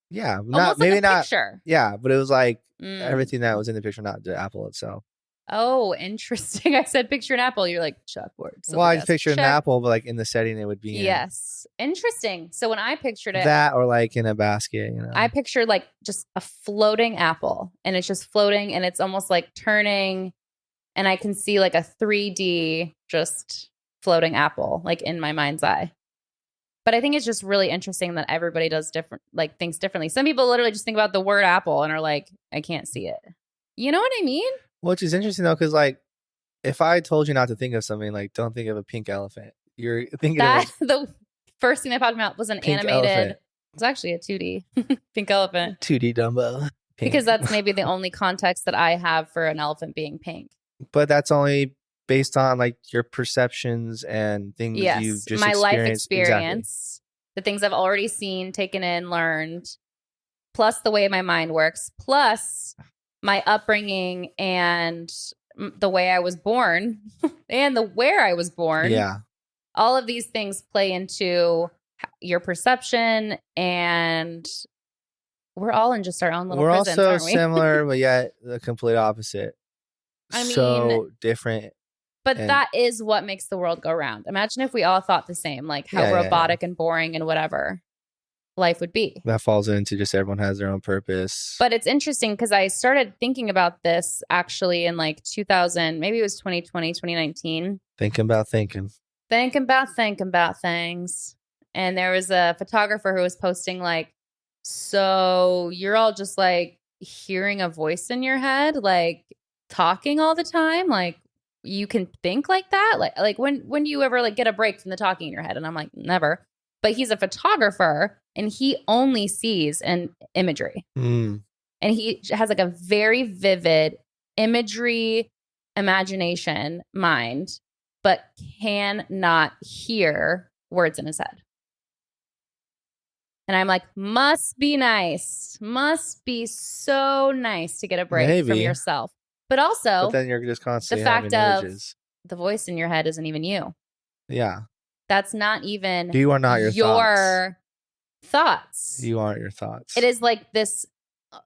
Yeah, not maybe like not picture. Yeah, but it was like everything that was in the picture, not the apple itself. Oh, interesting. I said picture an apple. You're like chalkboard. Well, I pictured an apple, but like in the setting it would be in. Yes. Interesting. So when I pictured it. That or like in a basket, I pictured like just a floating apple, and it's just floating, and it's almost like turning, and I can see like a 3D just floating apple like in my mind's eye. But I think it's just really interesting that everybody does different, like things differently. Some people literally just think about the word apple and are like, I can't see it. You know what I mean? Which is interesting though, because like if I told you not to think of something, like don't think of a pink elephant, you're thinking of the first thing that popped in my mouth was an animated elephant. It was actually a 2D pink elephant. 2D Dumbo. Pink. Because that's maybe the only context that I have for an elephant being pink. But that's only based on like your perceptions and things you've just my life experience, the things I've already seen, taken in, learned, plus the way my mind works, plus my upbringing and the way I was born and where I was born. Yeah. All of these things play into your perception, and we're all in just our own little prisons, also aren't we? similar, but yet the complete opposite. So different But that is what makes the world go round. Imagine if we all thought the same, like how robotic and boring and whatever life would be. That falls into just everyone has their own purpose. But it's interesting because I started thinking about this actually in like 2000, maybe it was 2020, 2019. Thinking about things. And there was a photographer who was posting like, so you're all just like hearing a voice in your head, like talking all the time, like you can think like that, like when do you ever like get a break from the talking in your head? And I'm like, never. But he's a photographer and he only sees an imagery, and he has like a very vivid imagery imagination mind, but cannot hear words in his head. And I'm like, must be nice. Must be so nice to get a break from yourself. But also, but then you're just constantly the fact of images. The voice in your head isn't even you. Yeah. That's not even you are not your thoughts. You aren't your thoughts. It is like this,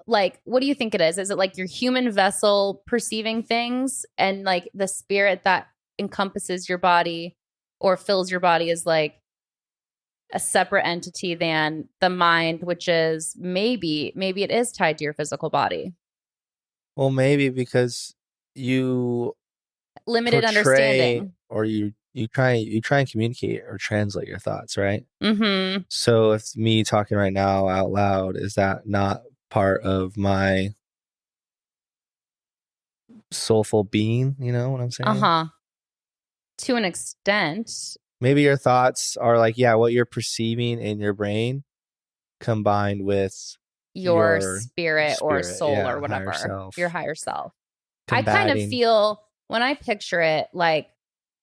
like, what do you think it is? Is it like your human vessel perceiving things, and like the spirit that encompasses your body or fills your body is like a separate entity than the mind, which is maybe it is tied to your physical body? Well, maybe because you limited understanding, or you try and communicate or translate your thoughts, right? Mm-hmm. So if me talking right now out loud, is that not part of my soulful being? You know what I'm saying? To an extent. Maybe your thoughts are like, what you're perceiving in your brain combined with your spirit or soul or whatever, your higher self. Combating. I kind of feel when I picture it, like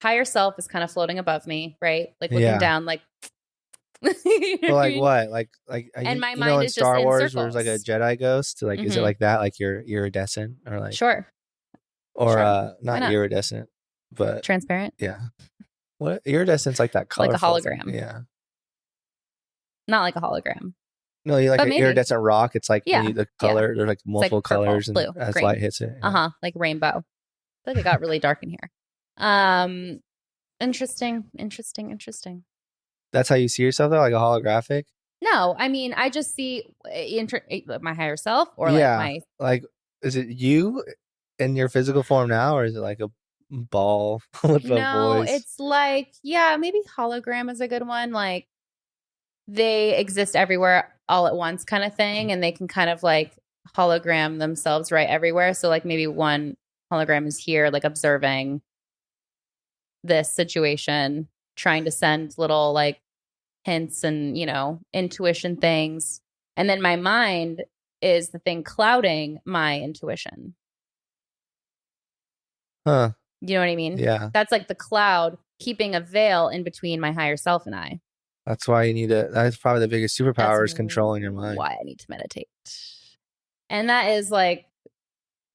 higher self is kind of floating above me, right? Like looking down, like. Well, like what? Like and my mind is Star just Wars, in circles. where there's like a Jedi ghost. Like, is it like that? Like you're iridescent, or like sure, not iridescent, but transparent. Yeah. What iridescent's like that color? Like a hologram. Thing. Yeah. Not like a hologram. No, you like an iridescent rock. It's like the color. There's like multiple purple, colors, blue, and as green. light hits it. Like rainbow. I feel like it got really dark in here. Interesting. That's how you see yourself, though, like a holographic? No, I mean, I just see my higher self, or like is it you in your physical form now, or is it like a ball with a voice? No, it's like, maybe hologram is a good one. Like they exist everywhere all at once kind of thing, and they can kind of like hologram themselves right everywhere. So like maybe one hologram is here, like observing this situation, trying to send little like hints and, intuition things. And then my mind is the thing clouding my intuition. Huh. You know what I mean? Yeah. That's like the cloud keeping a veil in between my higher self and I. That's why that's probably the biggest superpower is controlling your mind. Why I need to meditate. And that is like,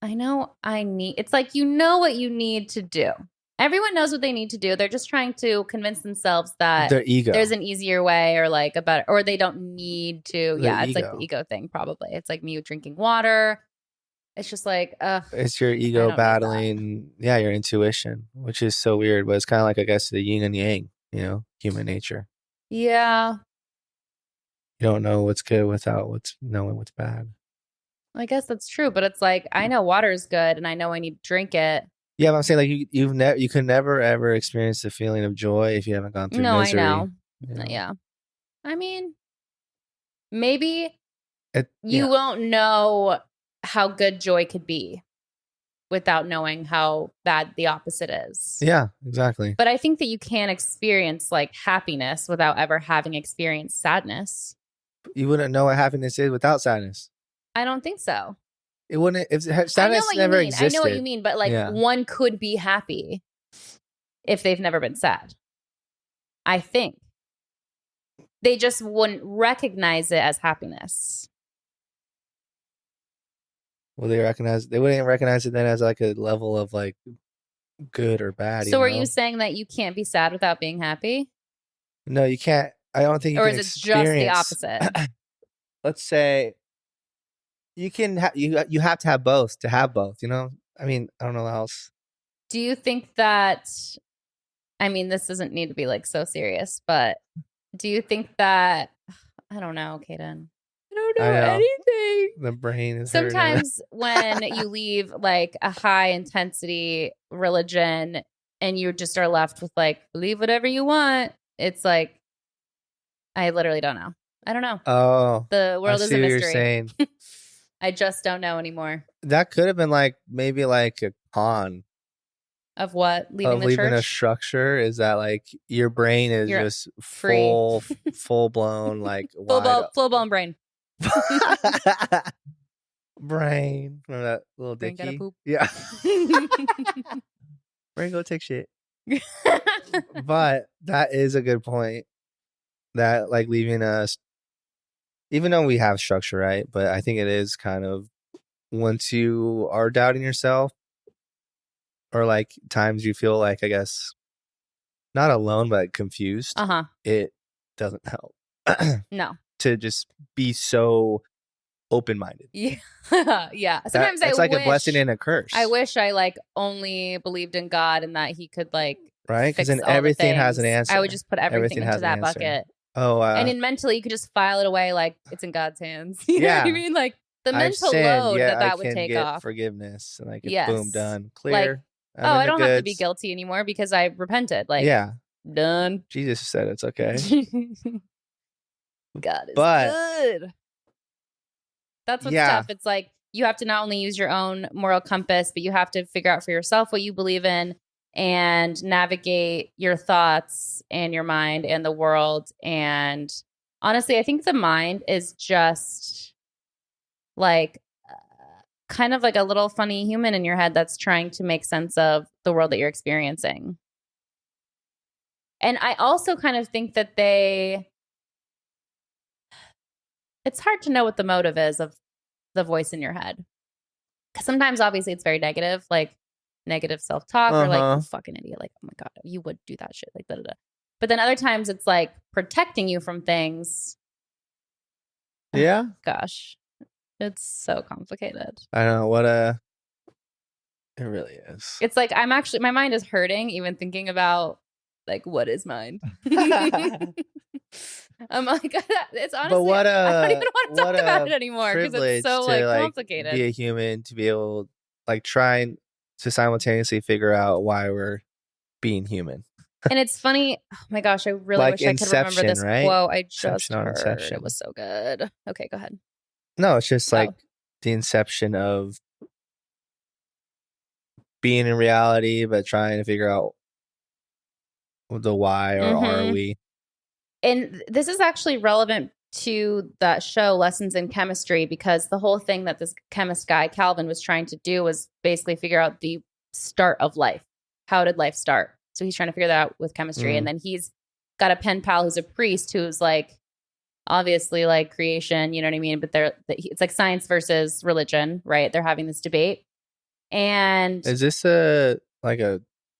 it's like, what you need to do. Everyone knows what they need to do. They're just trying to convince themselves that their ego. There's an easier way, or like a better, or they don't need to. It's like the ego thing, probably. It's like me drinking water. It's just like, it's your ego battling, your intuition, which is so weird. But it's kind of like, I guess, the yin and yang, human nature. Yeah. You don't know what's good without knowing what's bad. I guess that's true, but it's like, I know water is good, and I know I need to drink it. Yeah, but I'm saying like you can never ever experience the feeling of joy if you haven't gone through misery. I know. Yeah. I mean, maybe you won't know how good joy could be without knowing how bad the opposite is. Yeah, exactly. But I think that you can experience like happiness without ever having experienced sadness. You wouldn't know what happiness is without sadness. I don't think so. It wouldn't, if sadness never existed. I know what you mean, but like one could be happy if they've never been sad. I think they just wouldn't recognize it as happiness. Well, they wouldn't recognize it then as like a level of like good or bad. So are you saying that you can't be sad without being happy? No, you can't. I don't think you can experience. Or is it just the opposite? Let's say you can you have to have both to have both, I mean, I don't know how else. Do you think that, I mean, this doesn't need to be like so serious, but do you think that, I don't know, Caden. I don't know anything. The brain is sometimes when you leave like a high intensity religion and you just are left with like, believe whatever you want. It's like, I literally don't know. I don't know. Oh, the world is a mystery. What you're saying. I just don't know anymore. That could have been like maybe like a con of what leaving a structure is that like your brain is just full blown like full blown brain. Brain. Remember that little brain dicky? Poop. Yeah. Brain go take shit. But that is a good point. That like leaving us, even though we have structure, right? But I think it is kind of once you are doubting yourself, or like times you feel like, I guess, not alone, but confused. It doesn't help. No. To just be so open-minded. Yeah. Yeah. Sometimes it's like a blessing and a curse. I wish I like only believed in God and that he could like, right? Because then everything has an answer. I would just put everything into that bucket. Oh, and then mentally you could just file it away like it's in God's hands. You know what I mean? Like the mental load that would take off. Forgiveness. And like, boom, done. Clear. Like, I don't have to be guilty anymore because I repented. Like, done. Jesus said it's okay. God is good. That's what's tough. It's like you have to not only use your own moral compass, but you have to figure out for yourself what you believe in and navigate your thoughts and your mind and the world. And honestly, I think the mind is just like kind of like a little funny human in your head that's trying to make sense of the world that you're experiencing. And I also kind of think that it's hard to know what the motive is of the voice in your head. Because sometimes obviously it's very negative, like negative self-talk or like, you fucking idiot. Like, oh my God, you would do that shit. Like, da, da, da. But then other times it's like protecting you from things. Yeah. Gosh. It's so complicated. I don't know it really is. It's like my mind is hurting even thinking about like what is mind. I'm like, it's honestly, I don't even want to talk about it anymore because it's so like complicated. Be a human, to be able like trying to simultaneously figure out why we're being human. And it's funny. Oh my gosh, I really like wish I could remember this quote I just heard. Inception. It was so good. Okay, go ahead. No, it's just like the inception of being in reality, but trying to figure out the why or are we. And this is actually relevant to that show, Lessons in Chemistry, because the whole thing that this chemist guy, Calvin, was trying to do was basically figure out the start of life. How did life start? So he's trying to figure that out with chemistry. And then he's got a pen pal who's a priest who's like, obviously like creation, you know what I mean? But it's like science versus religion, right? They're having this debate. And is this a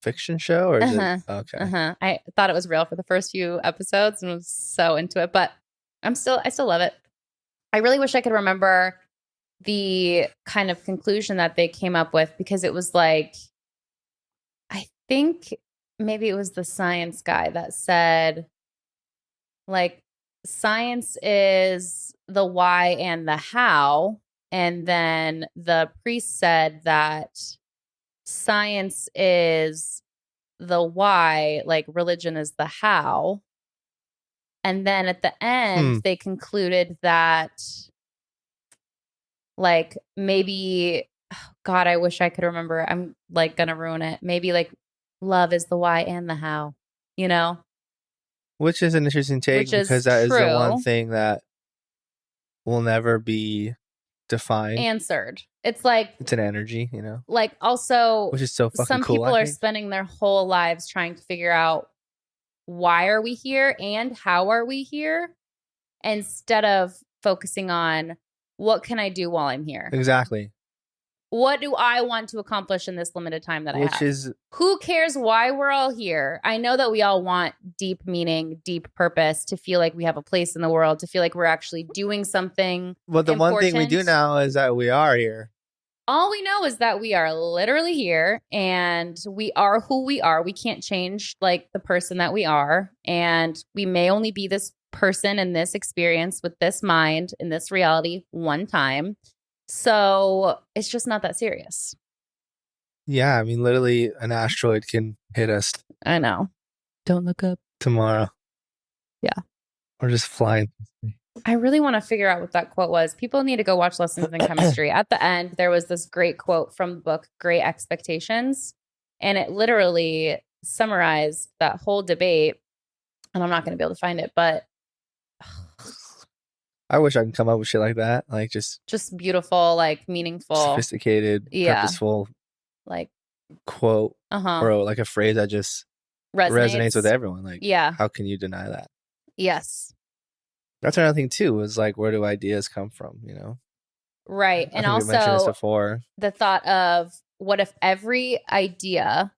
fiction show or is it okay? I thought it was real for the first few episodes and was so into it, but I still love it. I really wish I could remember the kind of conclusion that they came up with, because it was like, I think maybe it was the science guy that said like, science is the why and the how. And then the priest said that science is the why, like religion is the how. And then at the end, they concluded that like maybe, God, I wish I could remember. I'm like going to ruin it. Maybe like love is the why and the how, you know? Which is an interesting take because that is the one thing that will never be defined. Answered. It's like it's an energy, you know? Like also, which is so fucking some cool, people are spending their whole lives trying to figure out why are we here and how are we here, instead of focusing on what can I do while I'm here? Exactly. What do I want to accomplish in this limited time that I have? Who cares why we're all here? I know that we all want deep meaning, deep purpose, to feel like we have a place in the world, to feel like we're actually doing something. Well, the one thing we do now is that we are here. All we know is that we are literally here and we are who we are. We can't change like the person that we are. And we may only be this person in this experience with this mind in this reality one time. So it's just not that serious. Yeah. I mean, literally an asteroid can hit us. I know. Don't look up. Tomorrow. Yeah. Or just flying. I really want to figure out what that quote was. People need to go watch Lessons in Chemistry. At the end, there was this great quote from the book, Great Expectations. And it literally summarized that whole debate. And I'm not going to be able to find it, but I wish I could come up with shit like that. Like just beautiful, like meaningful, sophisticated, purposeful, like quote or like a phrase that just resonates with everyone. Like, how can you deny that? Yes. That's another thing too, was like, where do ideas come from, you know? Right. And also, we mentioned this before. The thought of what if every idea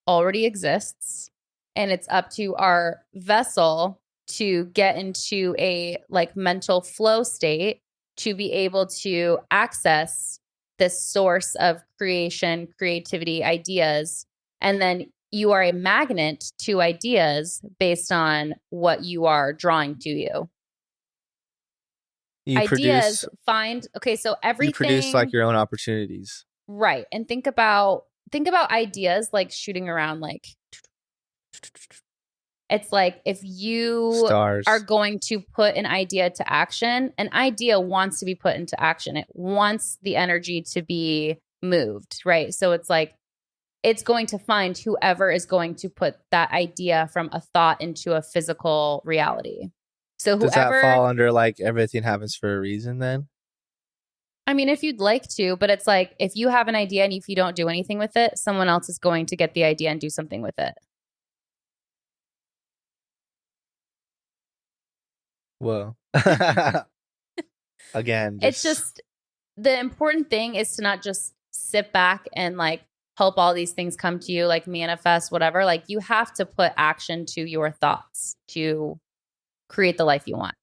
already exists and it's up to our vessel to get into a like mental flow state to be able to access this source of creation, creativity, ideas. And then you are a magnet to ideas based on what you are drawing to you. Ideas so everything. You produce like your own opportunities. Right. And think about ideas like shooting around like it's like if you are going to put an idea to action, an idea wants to be put into action. It wants the energy to be moved, right? So it's like it's going to find whoever is going to put that idea from a thought into a physical reality. So whoever, does that fall under like everything happens for a reason then? I mean, if you'd like to, but it's like if you have an idea and if you don't do anything with it, someone else is going to get the idea and do something with it. Whoa. Again, it's just the important thing is to not just sit back and like help all these things come to you, like manifest, whatever. Like you have to put action to your thoughts to create the life you want.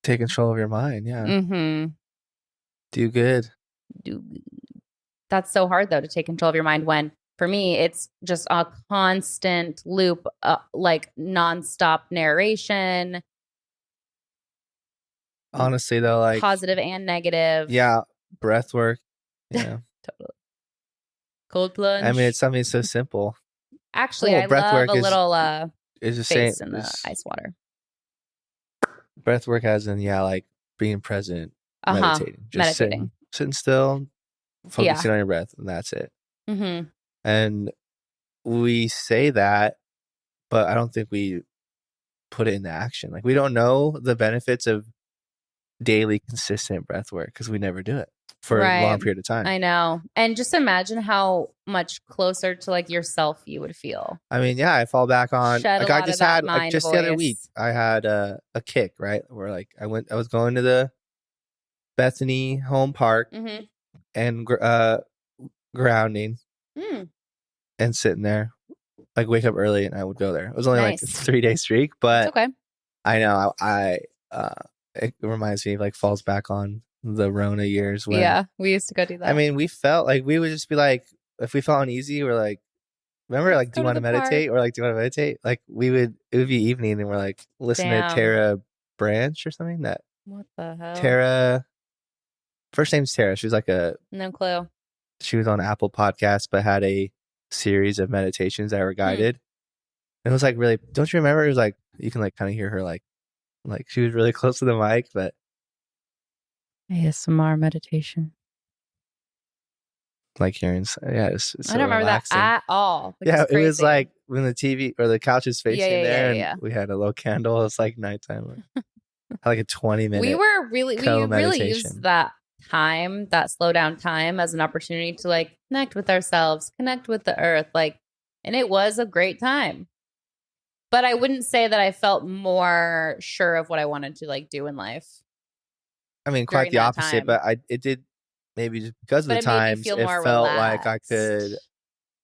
Take control of your mind. Yeah. Mm-hmm. Do good. That's so hard though, to take control of your mind when for me, it's just a constant loop, like nonstop narration. Honestly though, like positive and negative. Yeah. Breath work. Yeah. Totally. Cold plunge. I mean, it's something so simple. Actually, I love a little is the face same in the ice water. Breath work as in, like being present, meditating. Just sitting still, focusing on your breath, and that's it. Mm-hmm. And we say that, but I don't think we put it into action. Like we don't know the benefits of daily consistent breath work because we never do it for a long period of time. I know. And just imagine how much closer to like yourself you would feel. I mean, yeah, I fall back on like I just had like just the other week I had a kick, right? Where like I was going to the Bethany Home Park and grounding and sitting there. Like wake up early and I would go there. It was only like a 3-day streak, but it's okay. I know it reminds me of like falls back on the Rona years when we used to go do that. I mean, we felt like we would just be like, if we felt uneasy, we're like, remember, like, do you want to meditate? Or like, do you want to meditate? Like it would be evening and we're like, listen to Tara Branch or something. What the hell? Tara, first name's Tara. She was like no clue. She was on Apple Podcasts, but had a series of meditations that were guided. And it was like really, don't you remember? It was like, you can like kind of hear her like she was really close to the mic, but ASMR meditation. Like hearing, it's so I don't remember relaxing. that at all. Yeah, it was like when the TV or the couch is facing there, and we had a little candle. It's like nighttime. Like a 20-minute. We really used that time, that slow down time, as an opportunity to like connect with ourselves, connect with the earth, like, and it was a great time. But I wouldn't say that I felt more sure of what I wanted to like do in life. I mean, quite the opposite, but it did maybe just because of the times, it felt relaxed. Like I could,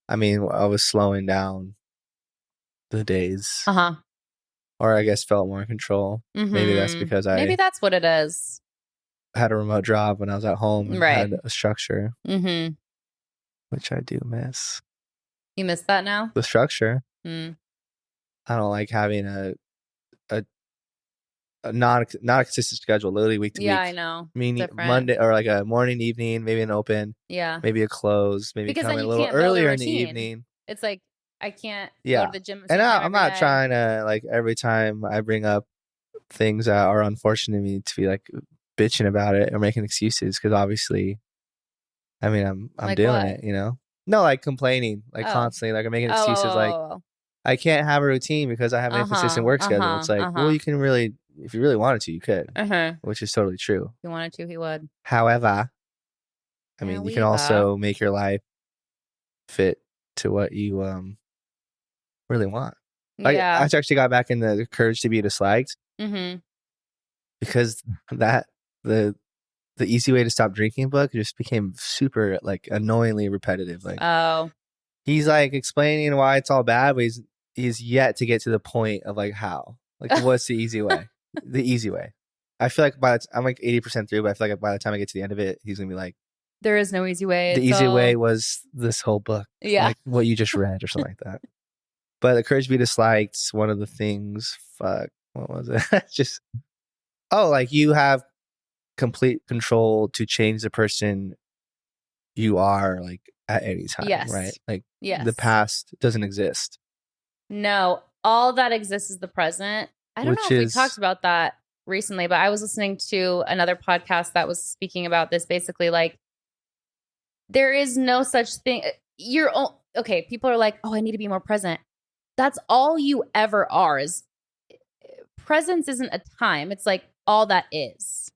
I mean, I was slowing down the days. Or I guess felt more in control. Maybe that's because maybe that's what it is. had a remote job when I was at home and had a structure, which I do miss. You miss that now? The structure. I don't like having a not a consistent schedule, literally week to week. Yeah, I know. Monday or like a morning, evening, maybe an open. Yeah. Maybe a close. Maybe because coming a little earlier in the evening. It's like I can't go to the gym. And I'm not trying to like every time I bring up things that are unfortunate to me to be like bitching about it or making excuses, because obviously, I mean, I'm like doing it, you know. No, like complaining, like constantly, like I'm making excuses, like I can't have a routine because I have an inconsistent work schedule. It's like, well, you can really, if you really wanted to, you could, which is totally true. If he wanted to, he would. However, I mean, you can also make your life fit to what you really want. Like, I actually got back in the courage to be disliked because the easy way to stop drinking book just became super like annoyingly repetitive. Like, he's like explaining why it's all bad, but he's yet to get to the point of like how, like, what's the easy way? The easy way. I feel like I'm like 80% through, but I feel like by the time I get to the end of it, he's gonna be like, there is no easy way. The easy way was this whole book. Yeah. Like what you just read or something like that. But the courage to be disliked, one of the things, what was it? Just, like you have complete control to change the person you are, like at any time, right? Like the past doesn't exist. No, all that exists is the present. I don't know if we talked about that recently, but I was listening to another podcast that was speaking about this, basically like there is no such thing. Okay, people are like, oh, I need to be more present. That's all you ever are. Is presence isn't a time. It's like all that is.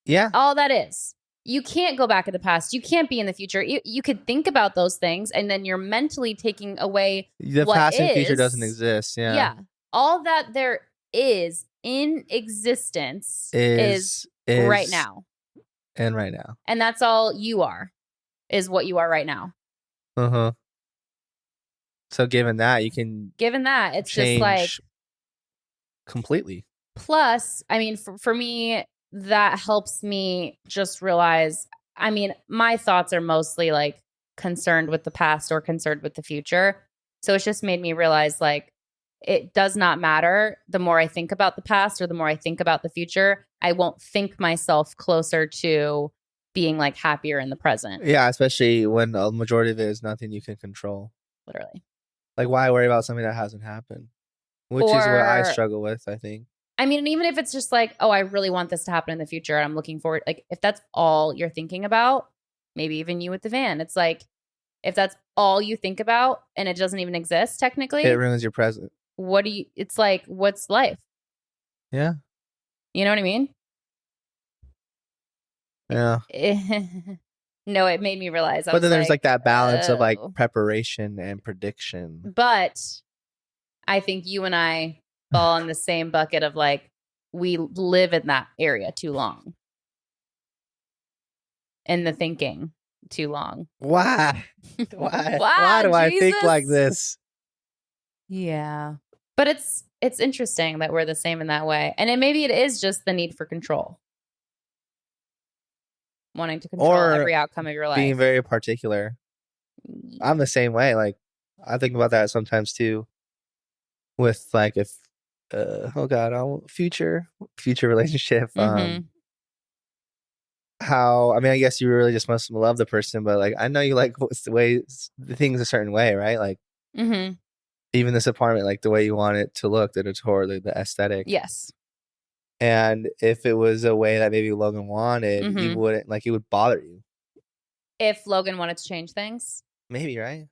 Yeah. All that is. You can't go back in the past. You can't be in the future. You could think about those things, and then you're mentally taking away the past and future doesn't exist. Yeah. Yeah. All that there is in existence is right now. And right now. And that's all you are, is what you are right now. So given that, it's just like completely. Plus, I mean, for me, that helps me just realize, I mean, my thoughts are mostly like concerned with the past or concerned with the future. So it's just made me realize like it does not matter. The more I think about the past or the more I think about the future, I won't think myself closer to being like happier in the present. Yeah, especially when a majority of it is nothing you can control. Literally. Like, why worry about something that hasn't happened? Which is what I struggle with, I think. I mean, and even if it's just like, oh, I really want this to happen in the future and I'm looking forward, like if that's all you're thinking about, maybe even you with the van, it's like, if that's all you think about and it doesn't even exist technically, it ruins your present. It's like, what's life? Yeah. You know what I mean? Yeah. No, it made me realize. But then there's like that balance of like preparation and prediction. But I think you and I fall in the same bucket of like, we live in that area too long. In the thinking too long. Why? Why do I think like this? Yeah. But it's interesting that we're the same in that way. And maybe it is just the need for control. Wanting to control every outcome of your life. Being very particular. I'm the same way. Like, I think about that sometimes too. With like, if, future relationship. How, I mean, I guess you really just must love the person, but like, I know you like the things a certain way, right? Like, even this apartment, like the way you want it to look, the decor, the aesthetic. Yes. And if it was a way that maybe Logan wanted, you wouldn't, like, it would bother you. If Logan wanted to change things? Maybe, right?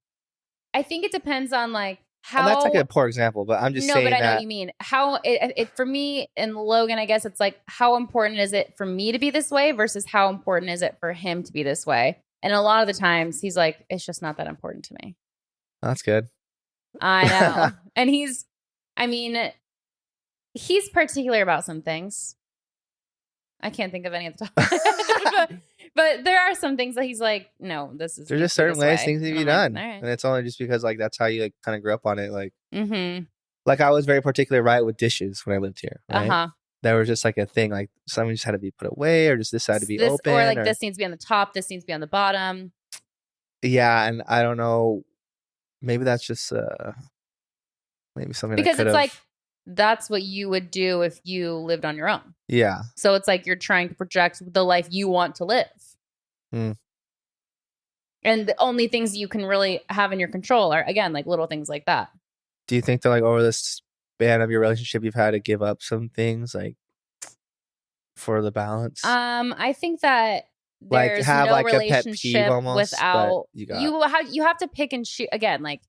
I think it depends on like how. Well, that's like a poor example, but I'm just saying that. No, but I know what you mean. How it for me and Logan, I guess it's like, how important is it for me to be this way versus how important is it for him to be this way? And a lot of the times he's like, it's just not that important to me. That's good. I know. And he's particular about some things. I can't think of any at the top. but there are some things that he's like, no, this is. There's just certain ways things need to be done. Like, right. And it's only just because like that's how you like kind of grew up on it. Like, like I was very particular, right, with dishes when I lived here. Right? there was just like a thing, like something just had to be put away, or just this had to be open, or like this needs to be on the top, this needs to be on the bottom. Yeah, and I don't know. Maybe that's just maybe something because it's like that's what you would do if you lived on your own. Yeah. So it's like you're trying to project the life you want to live. Mm. And the only things you can really have in your control are, again, like little things like that. Do you think that like over this span of your relationship, you've had to give up some things like for the balance? I think that there's like have no like relationship a pet peeve almost, without you have to pick and choose again, like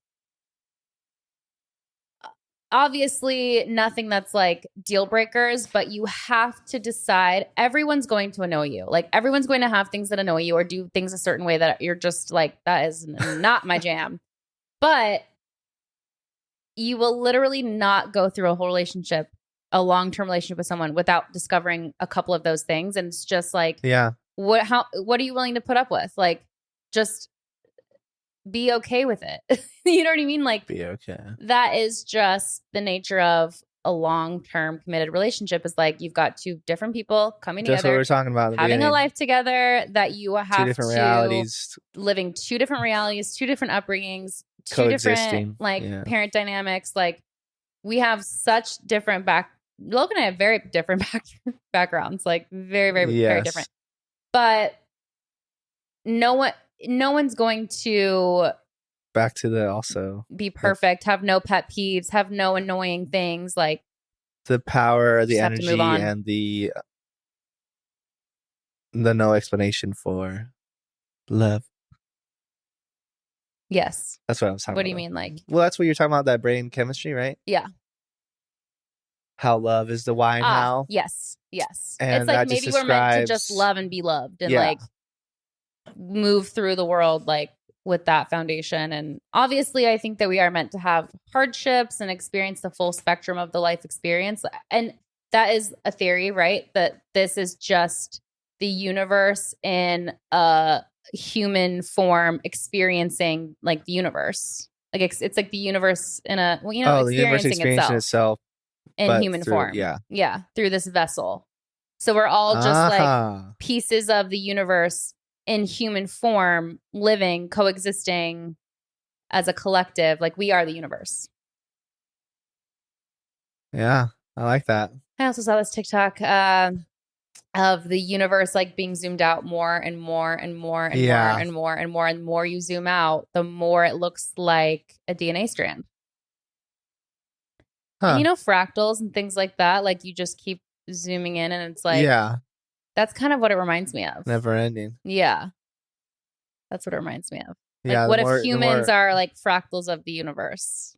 obviously nothing that's like deal breakers, but you have to decide. Everyone's going to annoy you. Like everyone's going to have things that annoy you or do things a certain way that you're just like, that is not my jam. But you will literally not go through a whole relationship, a long-term relationship with someone without discovering a couple of those things. And it's just like, yeah, what are you willing to put up with? Like, just be okay with it. You know what I mean? Like, be okay. That is just the nature of a long-term committed relationship. Is like you've got two different people coming together. That's what we're talking about. Having a life together that you have two different realities, living two different realities, two different upbringings, two different parent dynamics. Like we have such different Logan and I have very different backgrounds. Like very, very, very different. But no one's going to back to the also be perfect, have no pet peeves, have no annoying things, like the power, the energy, and the no explanation for love. Yes. That's what I was talking about. What do you mean? Like, well, that's what you're talking about, that brain chemistry, right? Yeah. How love is the why and how. Yes. And it's like maybe we're meant to just love and be loved and like move through the world like with that foundation. And obviously I think that we are meant to have hardships and experience the full spectrum of the life experience. And that is a theory, right? That this is just the universe in a human form experiencing like the universe. Like it's like the universe in a, the universe experiencing itself in human form. Yeah. Through this vessel. So we're all just like pieces of the universe in human form, living, coexisting as a collective. Like we are the universe. Yeah, I like that. I also saw this TikTok of the universe like being zoomed out more and more and more and more and more and more. And the more you zoom out, the more it looks like a DNA strand. Huh. And fractals and things like that, like you just keep zooming in and it's like, that's kind of what it reminds me of. Never ending. Yeah. That's what it reminds me of. Like, what if humans are like fractals of the universe?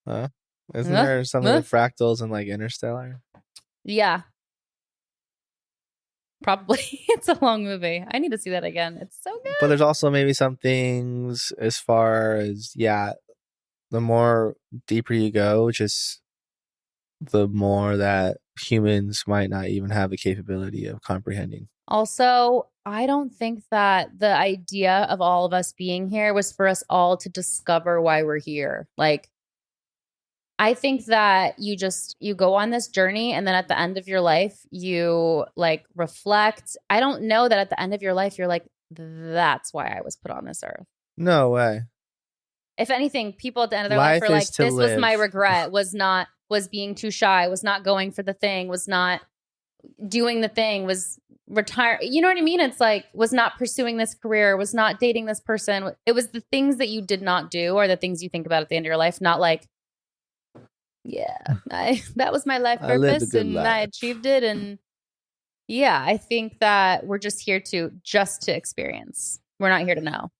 Isn't there something like fractals in like Interstellar? Yeah. Probably. It's a long movie. I need to see that again. It's so good. But there's also maybe some things as far as, the more deeper you go, just the more that humans might not even have the capability of comprehending. Also, I don't think that the idea of all of us being here was for us all to discover why we're here. Like, I think that you go on this journey and then at the end of your life, you like reflect. I don't know that at the end of your life, you're like, that's why I was put on this earth. No way. If anything, people at the end of their life are like, this was my regret, was being too shy, was not going for the thing, was not doing the thing, was retire. You know what I mean? It's like, was not pursuing this career, was not dating this person. It was the things that you did not do or the things you think about at the end of your life, not like, that was my life purpose and I achieved it. And I think that we're just here to experience. We're not here to know.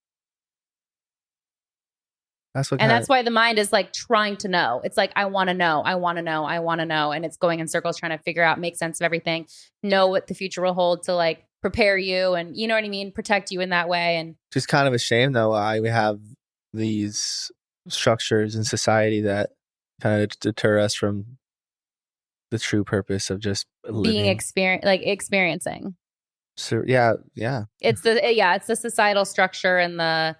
That's why the mind is like trying to know. It's like, I want to know. And it's going in circles, trying to figure out, make sense of everything, know what the future will hold to like prepare you. And you know what I mean? Protect you in that way. And just kind of a shame though, why we have these structures in society that kind of deter us from the true purpose of just living. Experiencing. So, yeah. It's the societal structure and the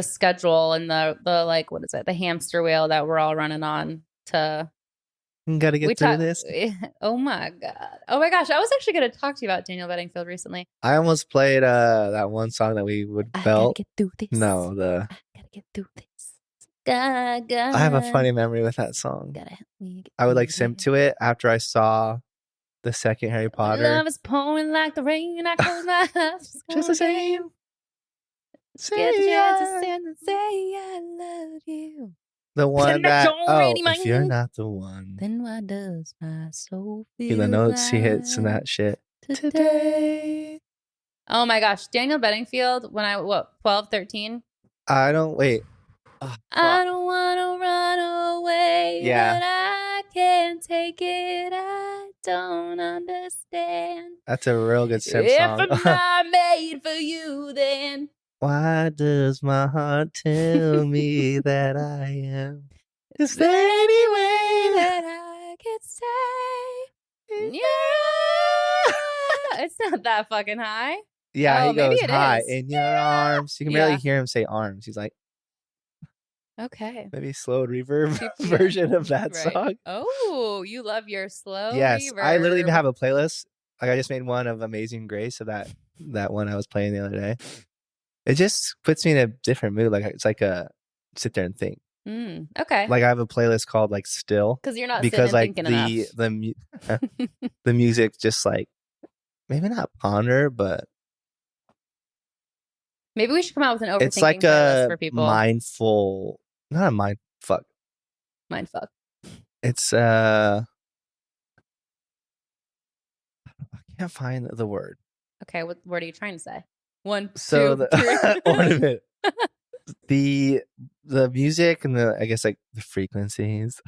schedule and the like, what is it? The hamster wheel that we're all running on to Gotta get through this. Oh my God. Oh my gosh. I was actually going to talk to you about Daniel Bedingfield recently. I almost played that one song that we would belt. I gotta get through this. No, I gotta get through this. I have a funny memory with that song. I would like simp to it after I saw the second Harry Potter. Love is pouring like the rain. I close my eyes. Just the same. Get the chance to stand and say I love you. The one that, if you're not the one, then why does my soul feel the notes he hits and that shit. Today. Oh my gosh. Daniel Bedingfield, when I, 12, 13? I don't, wait. Oh, I don't want to run away. Yeah. But I can't take it. I don't understand. That's a real good simp song. If I'm not made for you, then why does my heart tell me that I am? Is there any way that I could say? Yeah. It's not that fucking high. Yeah, he goes high in your arms. You can barely hear him say arms. He's like, okay. Maybe slow reverb version of that song. Oh, you love your slow yes, reverb. I literally have a playlist. Like I just made one of Amazing Grace of that one I was playing the other day. It just puts me in a different mood. Like it's like a sit there and think. Okay. Like I have a playlist called like Still. Because you're not because like the music just like maybe not ponder, but maybe we should come out with an overthinking it's like playlist for people. Mindful, not a mind fuck. Mind fuck. It's I can't find the word. Okay, what word are you trying to say? 1, so 2, 3. Ornament. The music and I guess like the frequencies,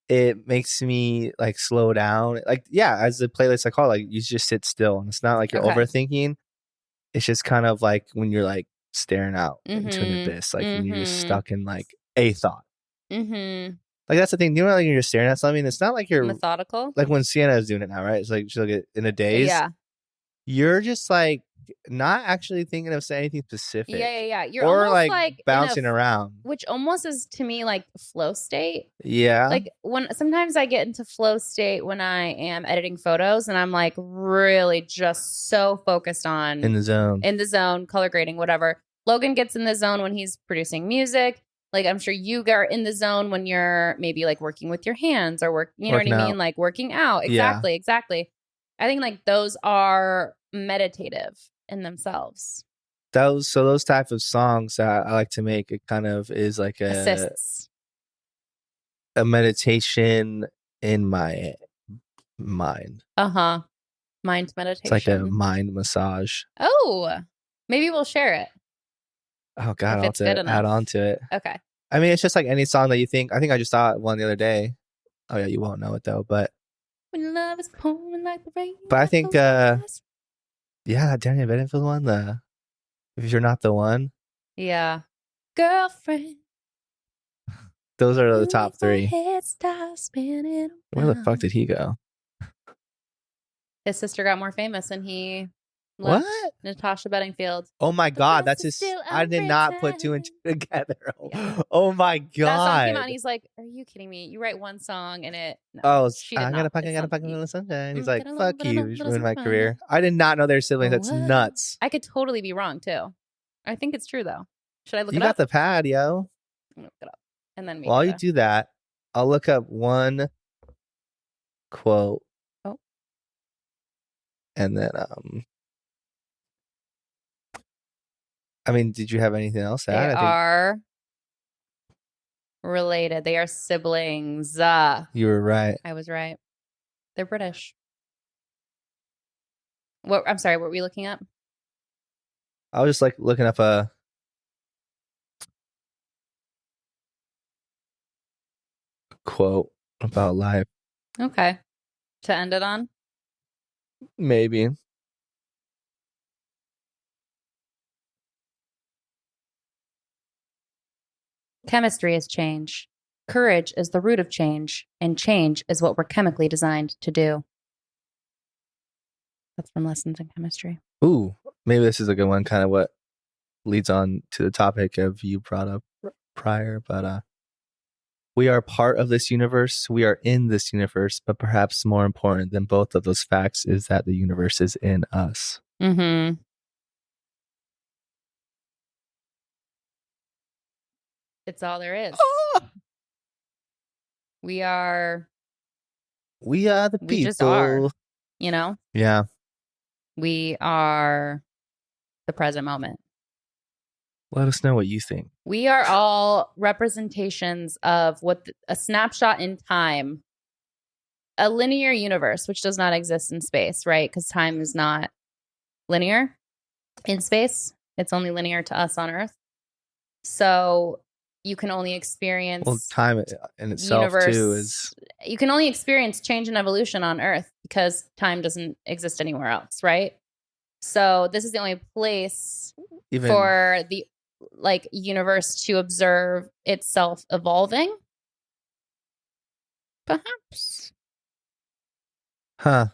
it makes me like slow down. Like as the playlist I call it, like you just sit still and it's not like you're overthinking. It's just kind of like when you're like staring out into an abyss, like when you're just stuck in like a thought. Like that's the thing. You know, like you're staring at something. It's not like you're methodical. Like when Sienna is doing it now, right? It's like she'll get in a daze. Yeah. You're just like not actually thinking of saying anything specific. Yeah. You're or almost like bouncing around, which almost is to me like flow state. Yeah. Like sometimes I get into flow state when I am editing photos and I'm like really just so focused on in the zone, color grading, whatever. Logan gets in the zone when he's producing music. Like I'm sure you are in the zone when you're maybe like working with your hands or working what I mean? Like working out. Exactly. I think like those are meditative in themselves. Those type of songs that I like to make, it kind of is like assists. A meditation in my mind. Mind meditation. It's like a mind massage. Oh, maybe we'll share it. Oh God, I'll have to add on to it. Okay. I mean, it's just like any song that you think. I think I just saw one the other day. Oh yeah, you won't know it though, but when love is pouring like the rain. But I think Daniel Bedingfield one, if you're not the one. Yeah. Girlfriend. Those are the top 3. Where the fuck did he go? His sister got more famous and he left Natasha Bedingfield. Oh my God, that's his. I did not put 2 and 2 together. Oh my God. That song came out and he's like, "Are you kidding me? You write one song and it." No, I got a fucking little sunshine. He's like, "Fuck you, you ruined my career." I did not know they're siblings. That's nuts. I could totally be wrong too. I think it's true though. Should I look it up? You got the pad, yo. I'm look it up and then while you do that, I'll look up one quote. Oh. And then I mean, did you have anything else to add? They are related. They are siblings. You were right. I was right. They're British. I'm sorry, what were we looking up? I was just like looking up a quote about life. Okay. To end it on? Maybe. Chemistry is change. Courage is the root of change, and change is what we're chemically designed to do. That's from Lessons in Chemistry. Ooh, maybe this is a good one, kind of what leads on to the topic of you brought up prior, but We are part of this universe. We are in this universe, but perhaps more important than both of those facts is that the universe is in us. Mm-hmm. It's all there is. We are the people. We just are, you know? Yeah. We are the present moment. Let us know what you think. We are all representations of a snapshot in time, a linear universe, which does not exist in space, right? Because time is not linear in space. It's only linear to us on Earth. So you can only experience time in itself too is you can only experience change and evolution on Earth because time doesn't exist anywhere else, right? So this is the only place for the universe to observe itself evolving. Perhaps. Huh.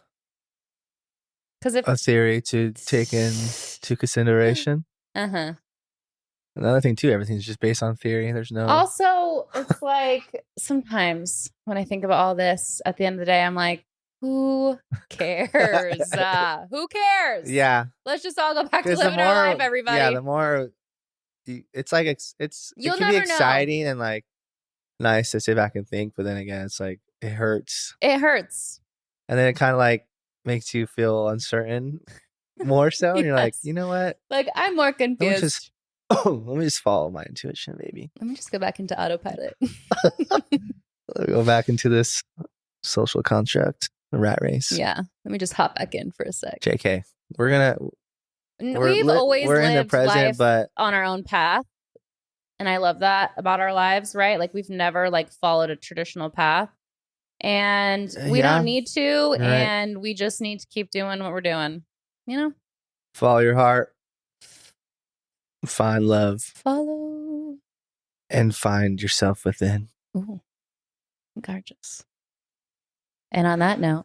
Because if a theory to take into consideration. Uh-huh. Another thing too, everything's just based on theory. There's no. Also, it's like sometimes when I think about all this, at the end of the day, I'm like, who cares? Who cares? Yeah. Let's just all go back to living our life, everybody. Yeah, the more it's like it can be exciting and like nice to sit back and think, but then again, it's like it hurts. It hurts. And then it kind of like makes you feel uncertain more so. And you're like, you know what? Like I'm more confused. Let me just follow my intuition, baby. Let me just go back into autopilot. Go back into this social construct, the rat race. Yeah. Let me just hop back in for a sec. JK. We've always lived in the present, life but on our own path. And I love that about our lives, right? Like we've never followed a traditional path. And we don't need to. Right. And we just need to keep doing what we're doing. You know? Follow your heart. Find love. Follow. And find yourself within. Ooh. Gorgeous. And on that note,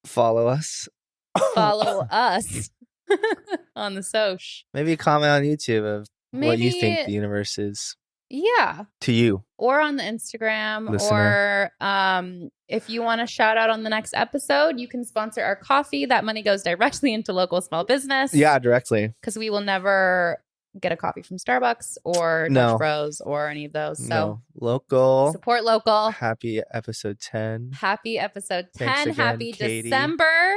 follow us. Follow us on the soch. Maybe comment on YouTube of what you think the universe is. Yeah. To you. Or on the Instagram. Listener. Or if you want to shout out on the next episode, you can sponsor our coffee. That money goes directly into local small business. Yeah, directly. Because we will never get a coffee from Starbucks or Dutch Bros or any of those. So local. Support local. Happy episode 10. Happy episode 10. Thanks again, Happy Katie. December.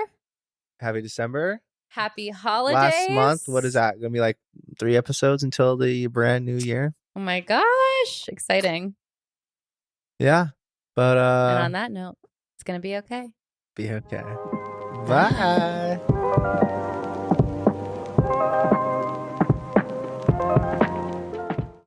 Happy December. Happy holidays. Last month, what is that? Gonna be like 3 episodes until the brand new year. Oh my gosh. Exciting. Yeah. But and on that note, it's gonna be okay. Be okay. Bye.